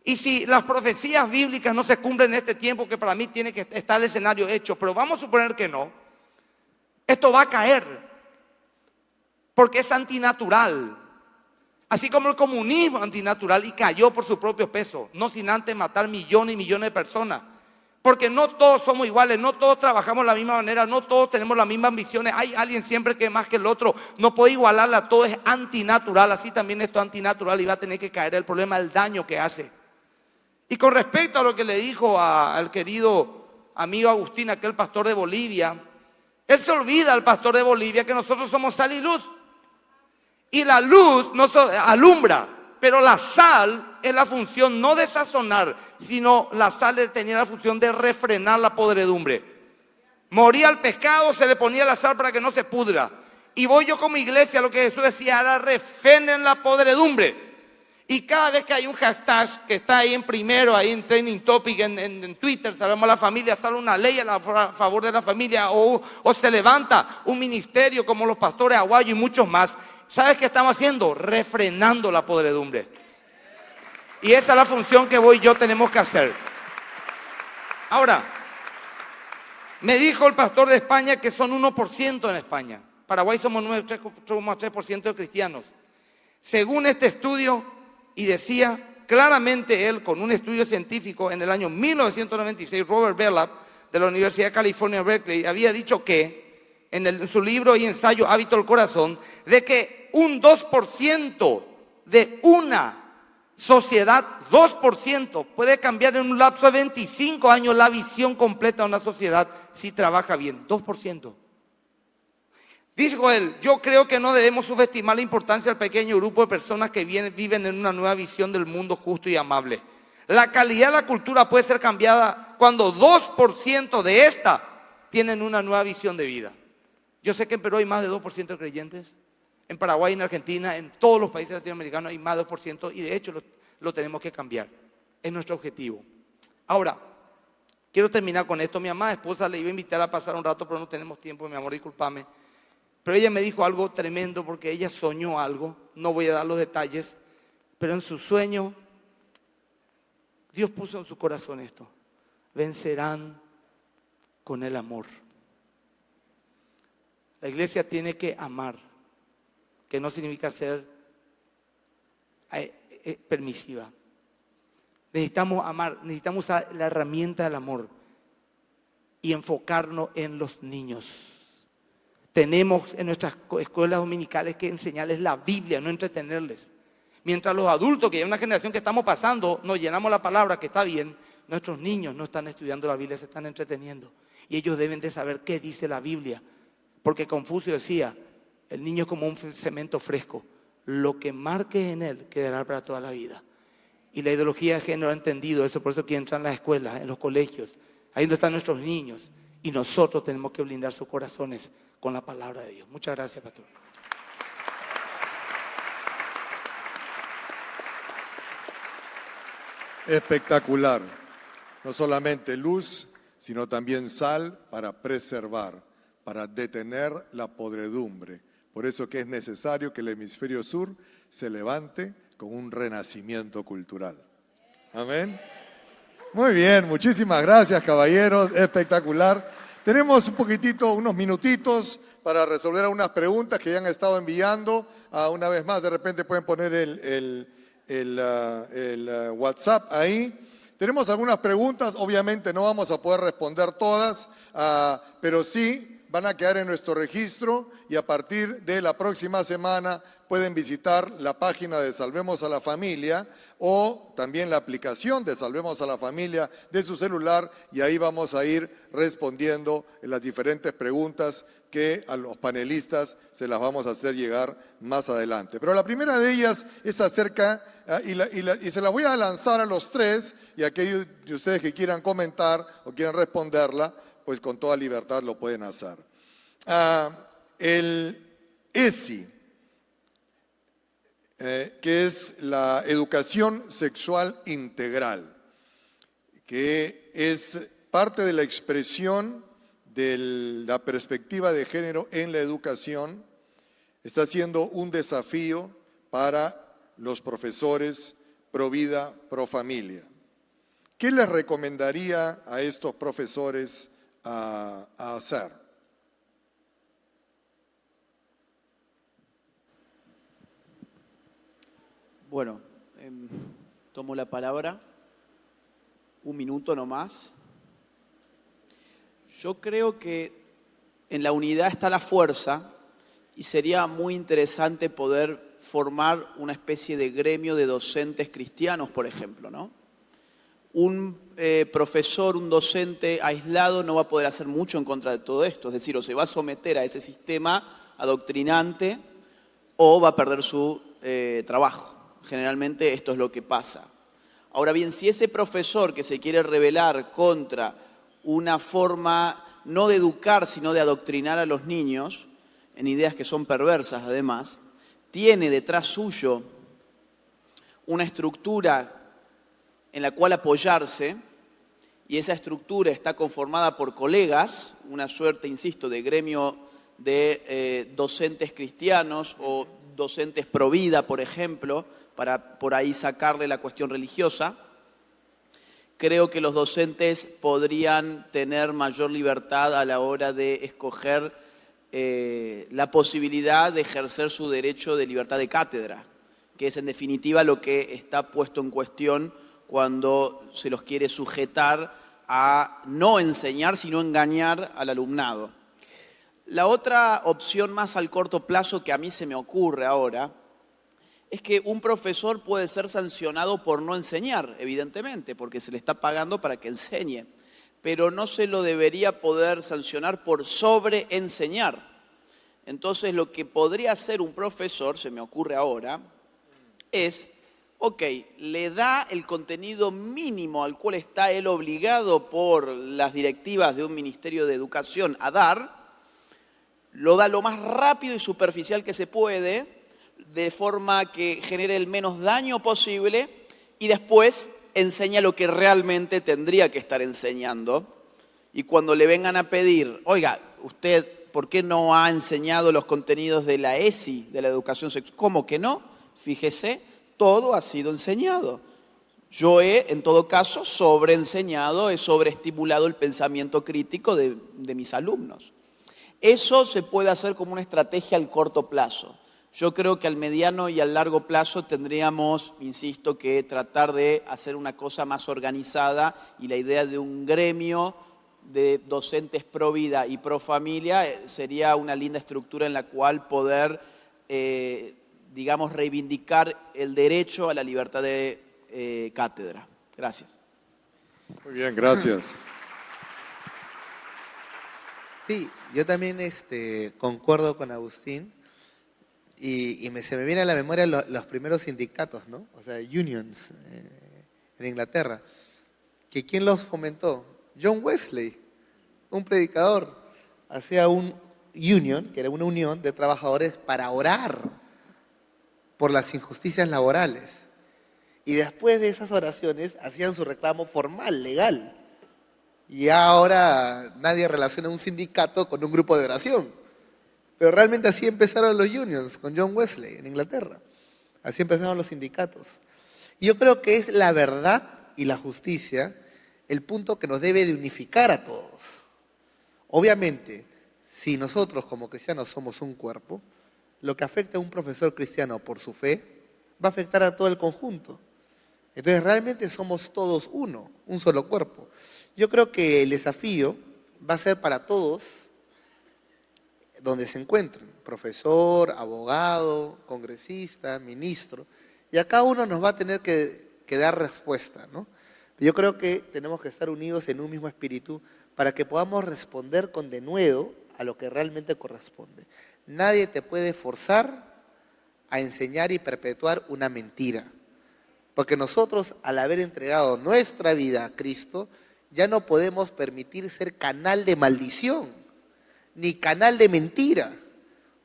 y si las profecías bíblicas no se cumplen en este tiempo, que para mí tiene que estar el escenario hecho, pero vamos a suponer que no, esto va a caer. Porque es antinatural. Así como el comunismo es antinatural y cayó por su propio peso, no sin antes matar millones y millones de personas. Porque no todos somos iguales, no todos trabajamos de la misma manera, no todos tenemos las mismas ambiciones. Hay alguien siempre que es más que el otro, no puede igualarla, todo es antinatural. Así también esto es antinatural y va a tener que caer. El problema es el daño que hace. Y con respecto a lo que le dijo al querido amigo Agustín, aquel pastor de Bolivia, él se olvida, el pastor de Bolivia, que nosotros somos sal y luz. Y la luz nos alumbra, pero la sal es la función no de sazonar, sino la sal tenía la función de refrenar la podredumbre. Moría el pescado, se le ponía la sal para que no se pudra. Y voy yo como iglesia, lo que Jesús decía era refrenen la podredumbre. Y cada vez que hay un hashtag que está ahí en primero, ahí en Training Topic, en Twitter, Salvamos a la Familia, sale una ley a favor de la familia o se levanta un ministerio como los pastores Aguayo y muchos más. ¿Sabes qué estamos haciendo? Refrenando la podredumbre. Y esa es la función que vos y yo tenemos que hacer. Ahora, me dijo el pastor de España que son 1% en España. Paraguay somos 3% de cristianos. Según este estudio, y decía claramente él, con un estudio científico en el año 1996, Robert Belknap, de la Universidad de California, Berkeley, había dicho que, en su libro y ensayo Hábito del Corazón, de que un 2% de una sociedad, 2%, puede cambiar en un lapso de 25 años la visión completa de una sociedad si trabaja bien. 2%. Dijo él, yo creo que no debemos subestimar la importancia del pequeño grupo de personas que viven en una nueva visión del mundo justo y amable. La calidad de la cultura puede ser cambiada cuando 2% de esta tienen una nueva visión de vida. Yo sé que en Perú hay más de 2% de creyentes. En Paraguay, en Argentina, en todos los países latinoamericanos hay más de 2% y de hecho lo tenemos que cambiar. Es nuestro objetivo. Ahora, quiero terminar con esto. Mi amada esposa le iba a invitar a pasar un rato, pero no tenemos tiempo, mi amor, discúlpame. Pero ella me dijo algo tremendo porque ella soñó algo. No voy a dar los detalles, pero en su sueño, Dios puso en su corazón esto. Vencerán con el amor. La iglesia tiene que amar, que no significa ser permisiva. Necesitamos amar, necesitamos usar la herramienta del amor y enfocarnos en los niños. Tenemos en nuestras escuelas dominicales que enseñarles la Biblia, no entretenerles. Mientras los adultos, que hay una generación que estamos pasando, nos llenamos la palabra, que está bien, nuestros niños no están estudiando la Biblia, se están entreteniendo. Y ellos deben de saber qué dice la Biblia. Porque Confucio decía, el niño es como un cemento fresco. Lo que marques en él quedará para toda la vida. Y la ideología de género ha entendido eso, por eso quiere entrar en las escuelas, en los colegios, ahí donde están nuestros niños. Y nosotros tenemos que blindar sus corazones con la palabra de Dios. Muchas gracias, pastor. Espectacular. No solamente luz, sino también sal para preservar, para detener la podredumbre. Por eso que es necesario que el hemisferio sur se levante con un renacimiento cultural. Amén. Muy bien, muchísimas gracias, caballeros. Espectacular. Tenemos un poquitito, unos minutitos para resolver algunas preguntas que ya han estado enviando. Una vez más, de repente pueden poner el WhatsApp ahí. Tenemos algunas preguntas, obviamente no vamos a poder responder todas, pero sí van a quedar en nuestro registro y a partir de la próxima semana pueden visitar la página de Salvemos a la Familia o también la aplicación de Salvemos a la Familia de su celular, y ahí vamos a ir respondiendo en las diferentes preguntas que a los panelistas se las vamos a hacer llegar más adelante. Pero la primera de ellas es acerca, y se la voy a lanzar a los tres, y aquellos de ustedes que quieran comentar o quieran responderla, pues con toda libertad lo pueden hacer. El ESI, que es la educación sexual integral, que es parte de la expresión de la perspectiva de género en la educación, está siendo un desafío para los profesores pro vida, pro familia. ¿Qué les recomendaría a estos profesores a hacer? Bueno, tomo la palabra, un minuto nomás. Yo creo que en la unidad está la fuerza y sería muy interesante poder formar una especie de gremio de docentes cristianos, por ejemplo, ¿no? Un profesor, un docente aislado no va a poder hacer mucho en contra de todo esto, es decir, o se va a someter a ese sistema adoctrinante o va a perder su trabajo. Generalmente esto es lo que pasa. Ahora bien, si ese profesor que se quiere rebelar contra una forma no de educar, sino de adoctrinar a los niños, en ideas que son perversas además, tiene detrás suyo una estructura en la cual apoyarse, y esa estructura está conformada por colegas, una suerte, insisto, de gremio de docentes cristianos o docentes pro vida, por ejemplo, para por ahí sacarle la cuestión religiosa. Creo que los docentes podrían tener mayor libertad a la hora de escoger la posibilidad de ejercer su derecho de libertad de cátedra, que es en definitiva lo que está puesto en cuestión cuando se los quiere sujetar a no enseñar, sino engañar al alumnado. La otra opción más al corto plazo que a mí se me ocurre ahora es que un profesor puede ser sancionado por no enseñar, evidentemente, porque se le está pagando para que enseñe, pero no se lo debería poder sancionar por sobreenseñar. Entonces, lo que podría hacer un profesor, se me ocurre ahora, es, ok, le da el contenido mínimo al cual está él obligado por las directivas de un Ministerio de Educación a dar, lo da lo más rápido y superficial que se puede, de forma que genere el menos daño posible, y después enseña lo que realmente tendría que estar enseñando. Y cuando le vengan a pedir, oiga, usted, ¿por qué no ha enseñado los contenidos de la ESI, de la educación sexual? ¿Cómo que no? Fíjese, todo ha sido enseñado. Yo he, en todo caso, sobreenseñado, he sobreestimulado el pensamiento crítico de mis alumnos. Eso se puede hacer como una estrategia al corto plazo. Yo creo que al mediano y al largo plazo tendríamos, insisto, que tratar de hacer una cosa más organizada, y la idea de un gremio de docentes pro vida y pro familia sería una linda estructura en la cual poder, digamos, reivindicar el derecho a la libertad de cátedra. Gracias. Muy bien, gracias. Sí, yo también concuerdo con Agustín. Y se me viene a la memoria los primeros sindicatos, ¿no? O sea, unions en Inglaterra. ¿Que quién los fomentó? John Wesley, un predicador, hacía un union, que era una unión de trabajadores para orar por las injusticias laborales. Y después de esas oraciones hacían su reclamo formal, legal. Y ahora nadie relaciona un sindicato con un grupo de oración. Pero realmente así empezaron los unions con John Wesley en Inglaterra. Así empezaron los sindicatos. Y yo creo que es la verdad y la justicia el punto que nos debe de unificar a todos. Obviamente, si nosotros como cristianos somos un cuerpo, lo que afecta a un profesor cristiano por su fe va a afectar a todo el conjunto. Entonces realmente somos todos uno, un solo cuerpo. Yo creo que el desafío va a ser para todos donde se encuentren. profesor, abogado, congresista, ministro, y a cada uno nos va a tener que dar respuesta, ¿no? Yo creo que tenemos que estar unidos en un mismo espíritu para que podamos responder con denuedo a lo que realmente corresponde. Nadie te puede forzar a enseñar y perpetuar una mentira, porque nosotros, al haber entregado nuestra vida a Cristo, ya no podemos permitir ser canal de maldición, ni canal de mentira.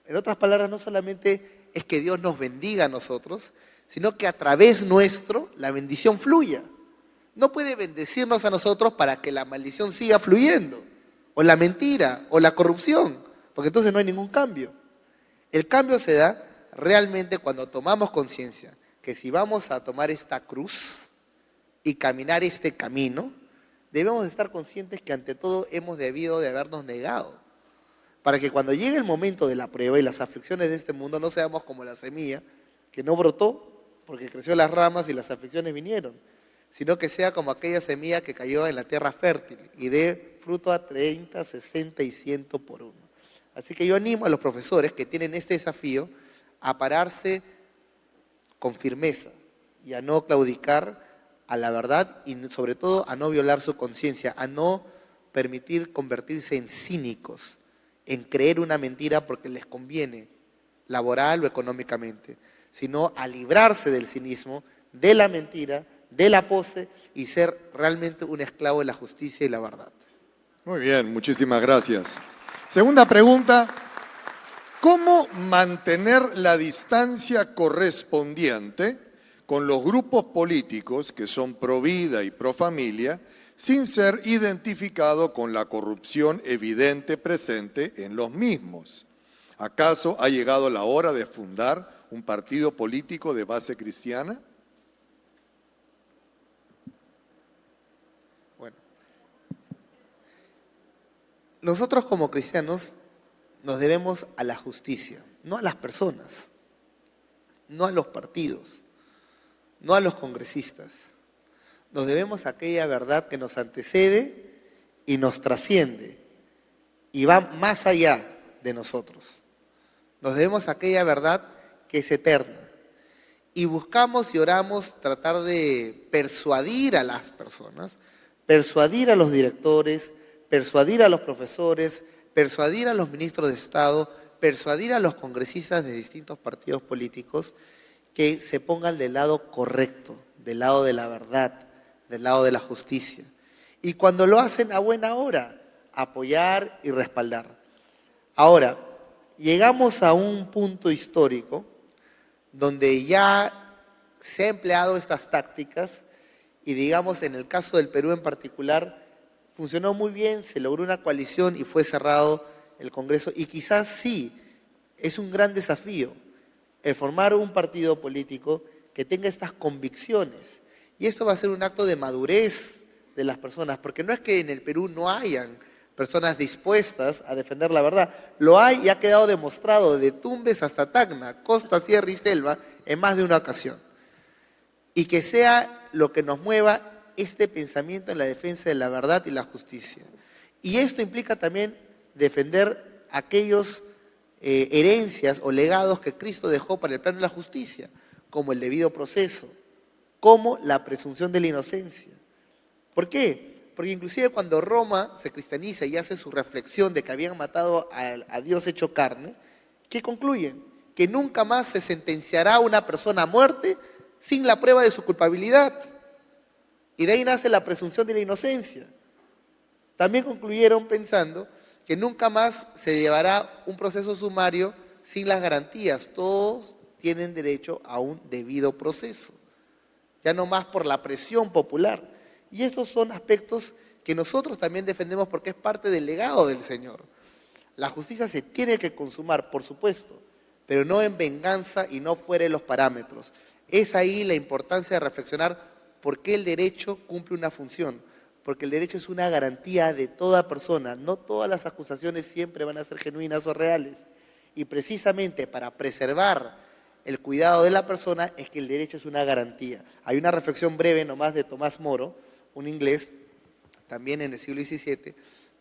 En otras palabras, no solamente es que Dios nos bendiga a nosotros, sino que a través nuestro la bendición fluya. No puede bendecirnos a nosotros para que la maldición siga fluyendo, o la mentira, o la corrupción, porque entonces no hay ningún cambio. El cambio se da realmente cuando tomamos conciencia que si vamos a tomar esta cruz y caminar este camino, debemos estar conscientes que ante todo hemos debido de habernos negado, para que cuando llegue el momento de la prueba y las aflicciones de este mundo no seamos como la semilla que no brotó porque creció las ramas y las aflicciones vinieron, sino que sea como aquella semilla que cayó en la tierra fértil y dé fruto a 30, 60 y 100 por uno. Así que yo animo a los profesores que tienen este desafío a pararse con firmeza y a no claudicar a la verdad y sobre todo a no violar su conciencia, a no permitir convertirse en cínicos, en creer una mentira porque les conviene laboral o económicamente, sino a librarse del cinismo, de la mentira, de la pose y ser realmente un esclavo de la justicia y la verdad. Muy bien, muchísimas gracias. Segunda pregunta, ¿cómo mantener la distancia correspondiente con los grupos políticos que son pro vida y pro familia sin ser identificado con la corrupción evidente presente en los mismos? ¿Acaso ha llegado la hora de fundar un partido político de base cristiana? Nosotros como cristianos nos debemos a la justicia, no a las personas, no a los partidos, no a los congresistas. Nos debemos a aquella verdad que nos antecede y nos trasciende y va más allá de nosotros. Nos debemos a aquella verdad que es eterna. Y buscamos y oramos tratar de persuadir a las personas, persuadir a los directores, persuadir a los profesores, persuadir a los ministros de Estado, persuadir a los congresistas de distintos partidos políticos que se pongan del lado correcto, del lado de la verdad, del lado de la justicia. Y cuando lo hacen a buena hora, apoyar y respaldar. Ahora, llegamos a un punto histórico donde ya se han empleado estas tácticas y digamos en el caso del Perú en particular, funcionó muy bien, se logró una coalición y fue cerrado el Congreso. Y quizás sí, es un gran desafío el formar un partido político que tenga estas convicciones. Y esto va a ser un acto de madurez de las personas, porque no es que en el Perú no hayan personas dispuestas a defender la verdad. Lo hay y ha quedado demostrado de Tumbes hasta Tacna, costa, sierra y selva, en más de una ocasión. Y que sea lo que nos mueva este pensamiento en la defensa de la verdad y la justicia. Y esto implica también defender aquellos herencias o legados que Cristo dejó para el plano de la justicia, como el debido proceso, como la presunción de la inocencia. ¿Por qué? Porque inclusive cuando Roma se cristianiza y hace su reflexión de que habían matado a Dios hecho carne, ¿qué concluyen? Que nunca más se sentenciará a una persona a muerte sin la prueba de su culpabilidad. Y de ahí nace la presunción de la inocencia. También concluyeron pensando que nunca más se llevará un proceso sumario sin las garantías. Todos tienen derecho a un debido proceso, ya no más por la presión popular. Y estos son aspectos que nosotros también defendemos porque es parte del legado del Señor. La justicia se tiene que consumar, por supuesto, pero no en venganza y no fuera de los parámetros. Es ahí la importancia de reflexionar por qué el derecho cumple una función. Porque el derecho es una garantía de toda persona. No todas las acusaciones siempre van a ser genuinas o reales. Y precisamente para preservar el cuidado de la persona es que el derecho es una garantía. Hay una reflexión breve nomás de Tomás Moro, un inglés, también en el siglo XVII,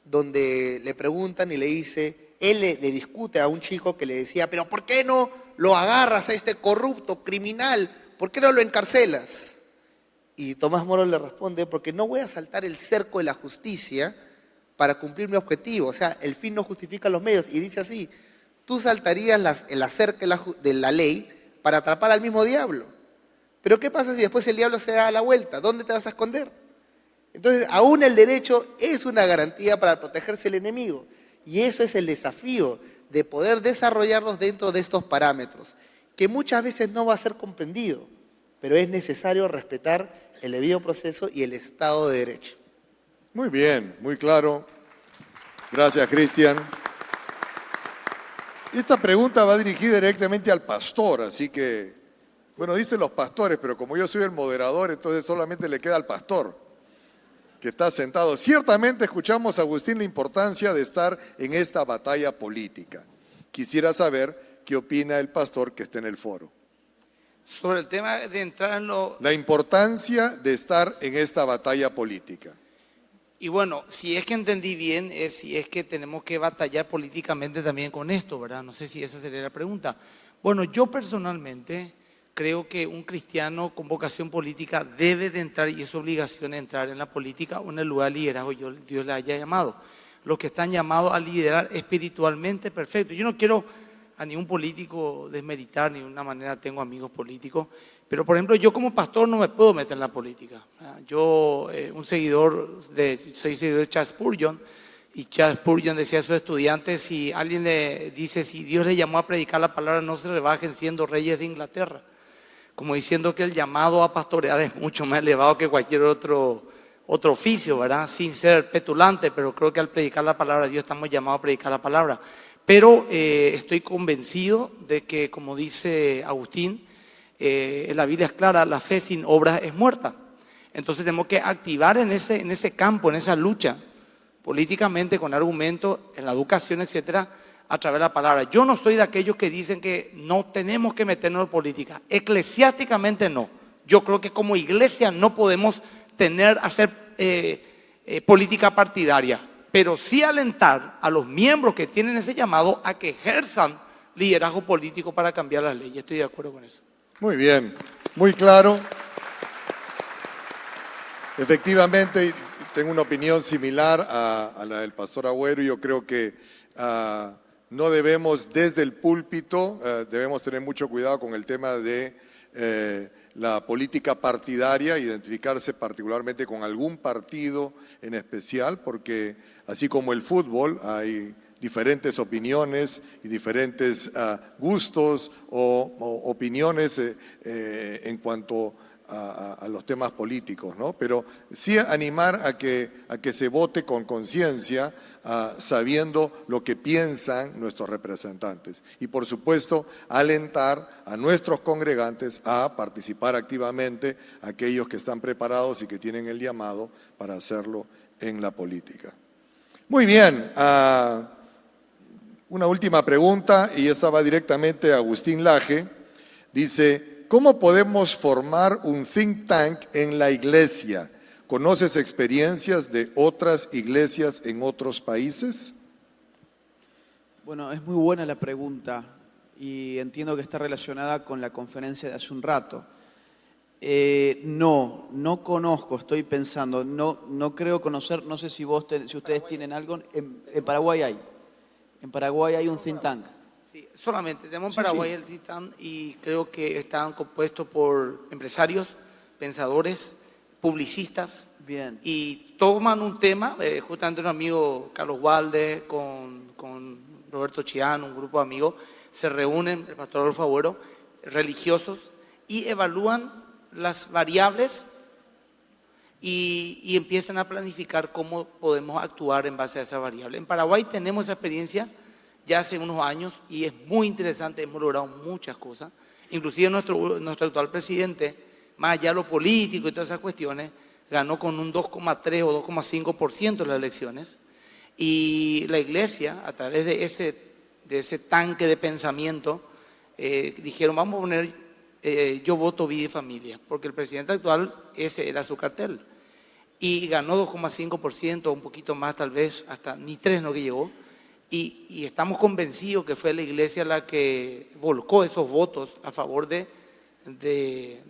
donde le preguntan y le dice, él le discute a un chico que le decía, pero ¿por qué no lo agarras a este corrupto, criminal? ¿Por qué no lo encarcelas? Y Tomás Moro le responde, porque no voy a saltar el cerco de la justicia para cumplir mi objetivo. O sea, el fin no justifica los medios. Y dice así, tú saltarías la cerca de la ley para atrapar al mismo diablo. Pero ¿qué pasa si después el diablo se da la vuelta? ¿Dónde te vas a esconder? Entonces, aún el derecho es una garantía para protegerse del enemigo. Y eso es el desafío de poder desarrollarnos dentro de estos parámetros, que muchas veces no va a ser comprendido, pero es necesario respetar el debido proceso y el Estado de Derecho. Muy bien, muy claro. Gracias, Cristian. Esta pregunta va dirigida directamente al pastor, así que, bueno, dicen los pastores, pero como yo soy el moderador, entonces solamente le queda al pastor, que está sentado. Ciertamente escuchamos, Agustín, la importancia de estar en esta batalla política. Quisiera saber qué opina el pastor que está en el foro. Sobre el tema de entrar en lo... La importancia de estar en esta batalla política. Y bueno, si es que entendí bien, si es que tenemos que batallar políticamente también con esto, ¿verdad? No sé si esa sería la pregunta. Bueno, yo personalmente creo que un cristiano con vocación política debe de entrar, y es obligación de entrar en la política o en el lugar de liderazgo que Dios le haya llamado. Los que están llamados a liderar espiritualmente, perfecto. Yo no quiero a ningún político desmeritar, ni de una manera tengo amigos políticos, pero por ejemplo yo como pastor no me puedo meter en la política. Yo, soy seguidor de Charles Spurgeon, y Charles Spurgeon decía a sus estudiantes, si alguien le dice, si Dios le llamó a predicar la palabra, no se rebajen siendo reyes de Inglaterra. Como diciendo que el llamado a pastorear es mucho más elevado que cualquier otro oficio, ¿verdad? Sin ser petulante, pero creo que al predicar la palabra de Dios estamos llamados a predicar la palabra. Pero estoy convencido de que, como dice Agustín, la Biblia es clara, la fe sin obras es muerta. Entonces tenemos que activar en ese campo, en esa lucha, políticamente, con argumentos, en la educación, etcétera, a través de la palabra. Yo no soy de aquellos que dicen que no tenemos que meternos en política. Eclesiásticamente no. Yo creo que como iglesia no podemos hacer política partidaria, pero sí alentar a los miembros que tienen ese llamado a que ejerzan liderazgo político para cambiar las leyes. Estoy de acuerdo con eso. Muy bien, muy claro. Efectivamente, tengo una opinión similar a la del pastor Agüero. Yo creo que no debemos, desde el púlpito, debemos tener mucho cuidado con el tema de la política partidaria, identificarse particularmente con algún partido en especial, porque así como el fútbol hay diferentes opiniones y diferentes gustos o opiniones en cuanto a los temas políticos, ¿no? Pero sí animar a que se vote con conciencia, sabiendo lo que piensan nuestros representantes. Y por supuesto, alentar a nuestros congregantes a participar activamente, aquellos que están preparados y que tienen el llamado para hacerlo en la política. Muy bien, una última pregunta, y esta va directamente a Agustín Laje. Dice, ¿cómo podemos formar un think tank en la iglesia? ¿Conoces experiencias de otras iglesias en otros países? Bueno, es muy buena la pregunta y entiendo que está relacionada con la conferencia de hace un rato. No conozco, estoy pensando, no creo conocer, no sé si ustedes tienen algo. En Paraguay hay. En Paraguay hay un think tank. Sí, solamente tenemos en Paraguay el think tank, y creo que están compuestos por empresarios, pensadores, publicistas. Bien. Y toman un tema, justamente un amigo, Carlos Walde, con Roberto Chián, un grupo de amigos, se reúnen, el pastor Adolfo Agüero, religiosos, y evalúan las variables y empiezan a planificar cómo podemos actuar en base a esa variable. En Paraguay tenemos esa experiencia ya hace unos años y es muy interesante, hemos logrado muchas cosas. Inclusive nuestro actual presidente, más allá de lo político y todas esas cuestiones, ganó con un 2,3 o 2,5% en las elecciones. Y la iglesia, a través de ese tanque de pensamiento, dijeron, vamos a poner yo voto vida y familia, porque el presidente actual, ese era su cartel. Y ganó 2,5%, un poquito más tal vez, hasta ni 3 no que llegó. y estamos convencidos que fue la iglesia la que volcó esos votos a favor de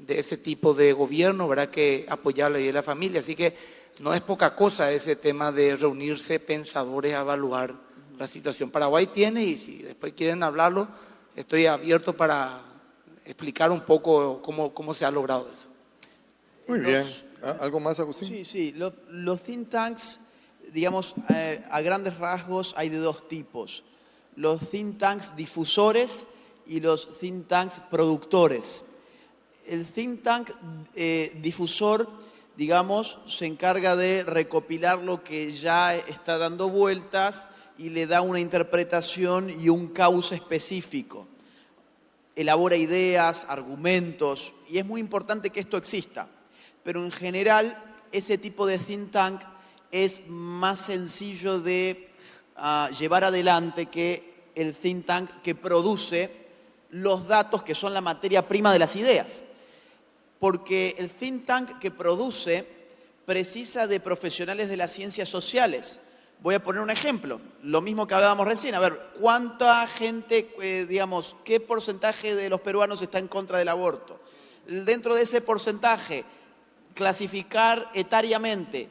ese tipo de gobierno, ¿verdad? Que apoyar la ley de la familia. Así que no es poca cosa ese tema de reunirse pensadores a evaluar la situación. Paraguay tiene, y si después quieren hablarlo, estoy abierto para explicar un poco cómo se ha logrado eso. Muy bien. ¿Algo más, Agustín? Sí, sí. Los think tanks, digamos, a grandes rasgos hay de dos tipos. Los think tanks difusores y los think tanks productores. El think tank difusor, digamos, se encarga de recopilar lo que ya está dando vueltas y le da una interpretación y un cauce específico. Elabora ideas, argumentos, y es muy importante que esto exista. Pero en general, ese tipo de think tank es más sencillo de llevar adelante que el think tank que produce los datos que son la materia prima de las ideas. Porque el think tank que produce precisa de profesionales de las ciencias sociales. Voy a poner un ejemplo, lo mismo que hablábamos recién. A ver, ¿cuánta gente, digamos, qué porcentaje de los peruanos está en contra del aborto? Dentro de ese porcentaje, clasificar etariamente,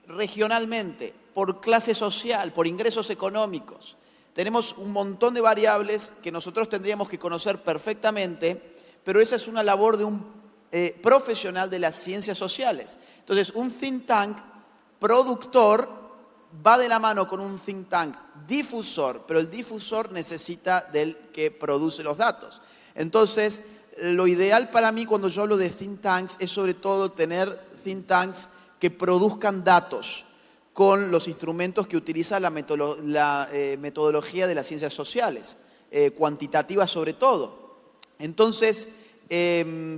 regionalmente, por clase social, por ingresos económicos. Tenemos un montón de variables que nosotros tendríamos que conocer perfectamente, pero esa es una labor de un profesional de las ciencias sociales. Entonces, un think tank productor va de la mano con un think tank difusor, pero el difusor necesita del que produce los datos. Entonces, lo ideal para mí cuando yo hablo de think tanks es sobre todo tener think tanks que produzcan datos con los instrumentos que utiliza la metodología de las ciencias sociales, cuantitativa sobre todo. Entonces,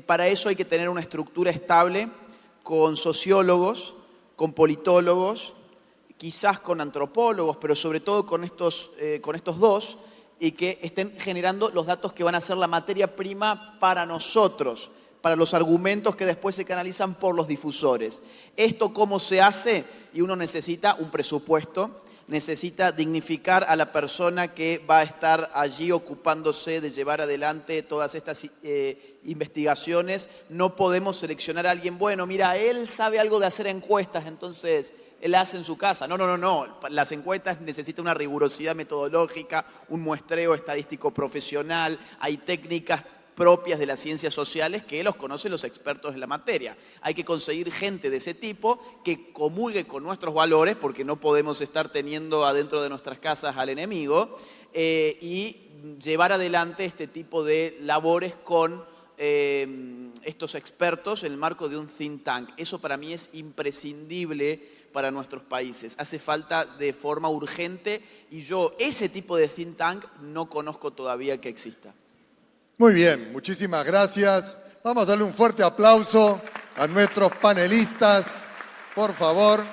para eso hay que tener una estructura estable con sociólogos, con politólogos, quizás con antropólogos, pero sobre todo con estos dos, y que estén generando los datos que van a ser la materia prima para nosotros, para los argumentos que después se canalizan por los difusores. ¿Esto cómo se hace? Y uno necesita un presupuesto, necesita dignificar a la persona que va a estar allí ocupándose de llevar adelante todas estas investigaciones. No podemos seleccionar a alguien, bueno, mira, él sabe algo de hacer encuestas, entonces él hace en su casa. No. Las encuestas necesitan una rigurosidad metodológica, un muestreo estadístico profesional, hay técnicas propias de las ciencias sociales que los conocen los expertos en la materia. Hay que conseguir gente de ese tipo que comulgue con nuestros valores, porque no podemos estar teniendo adentro de nuestras casas al enemigo, y llevar adelante este tipo de labores con estos expertos en el marco de un think tank. Eso para mí es imprescindible para nuestros países. Hace falta de forma urgente y yo ese tipo de think tank no conozco todavía que exista. Muy bien, muchísimas gracias. Vamos a darle un fuerte aplauso a nuestros panelistas, por favor.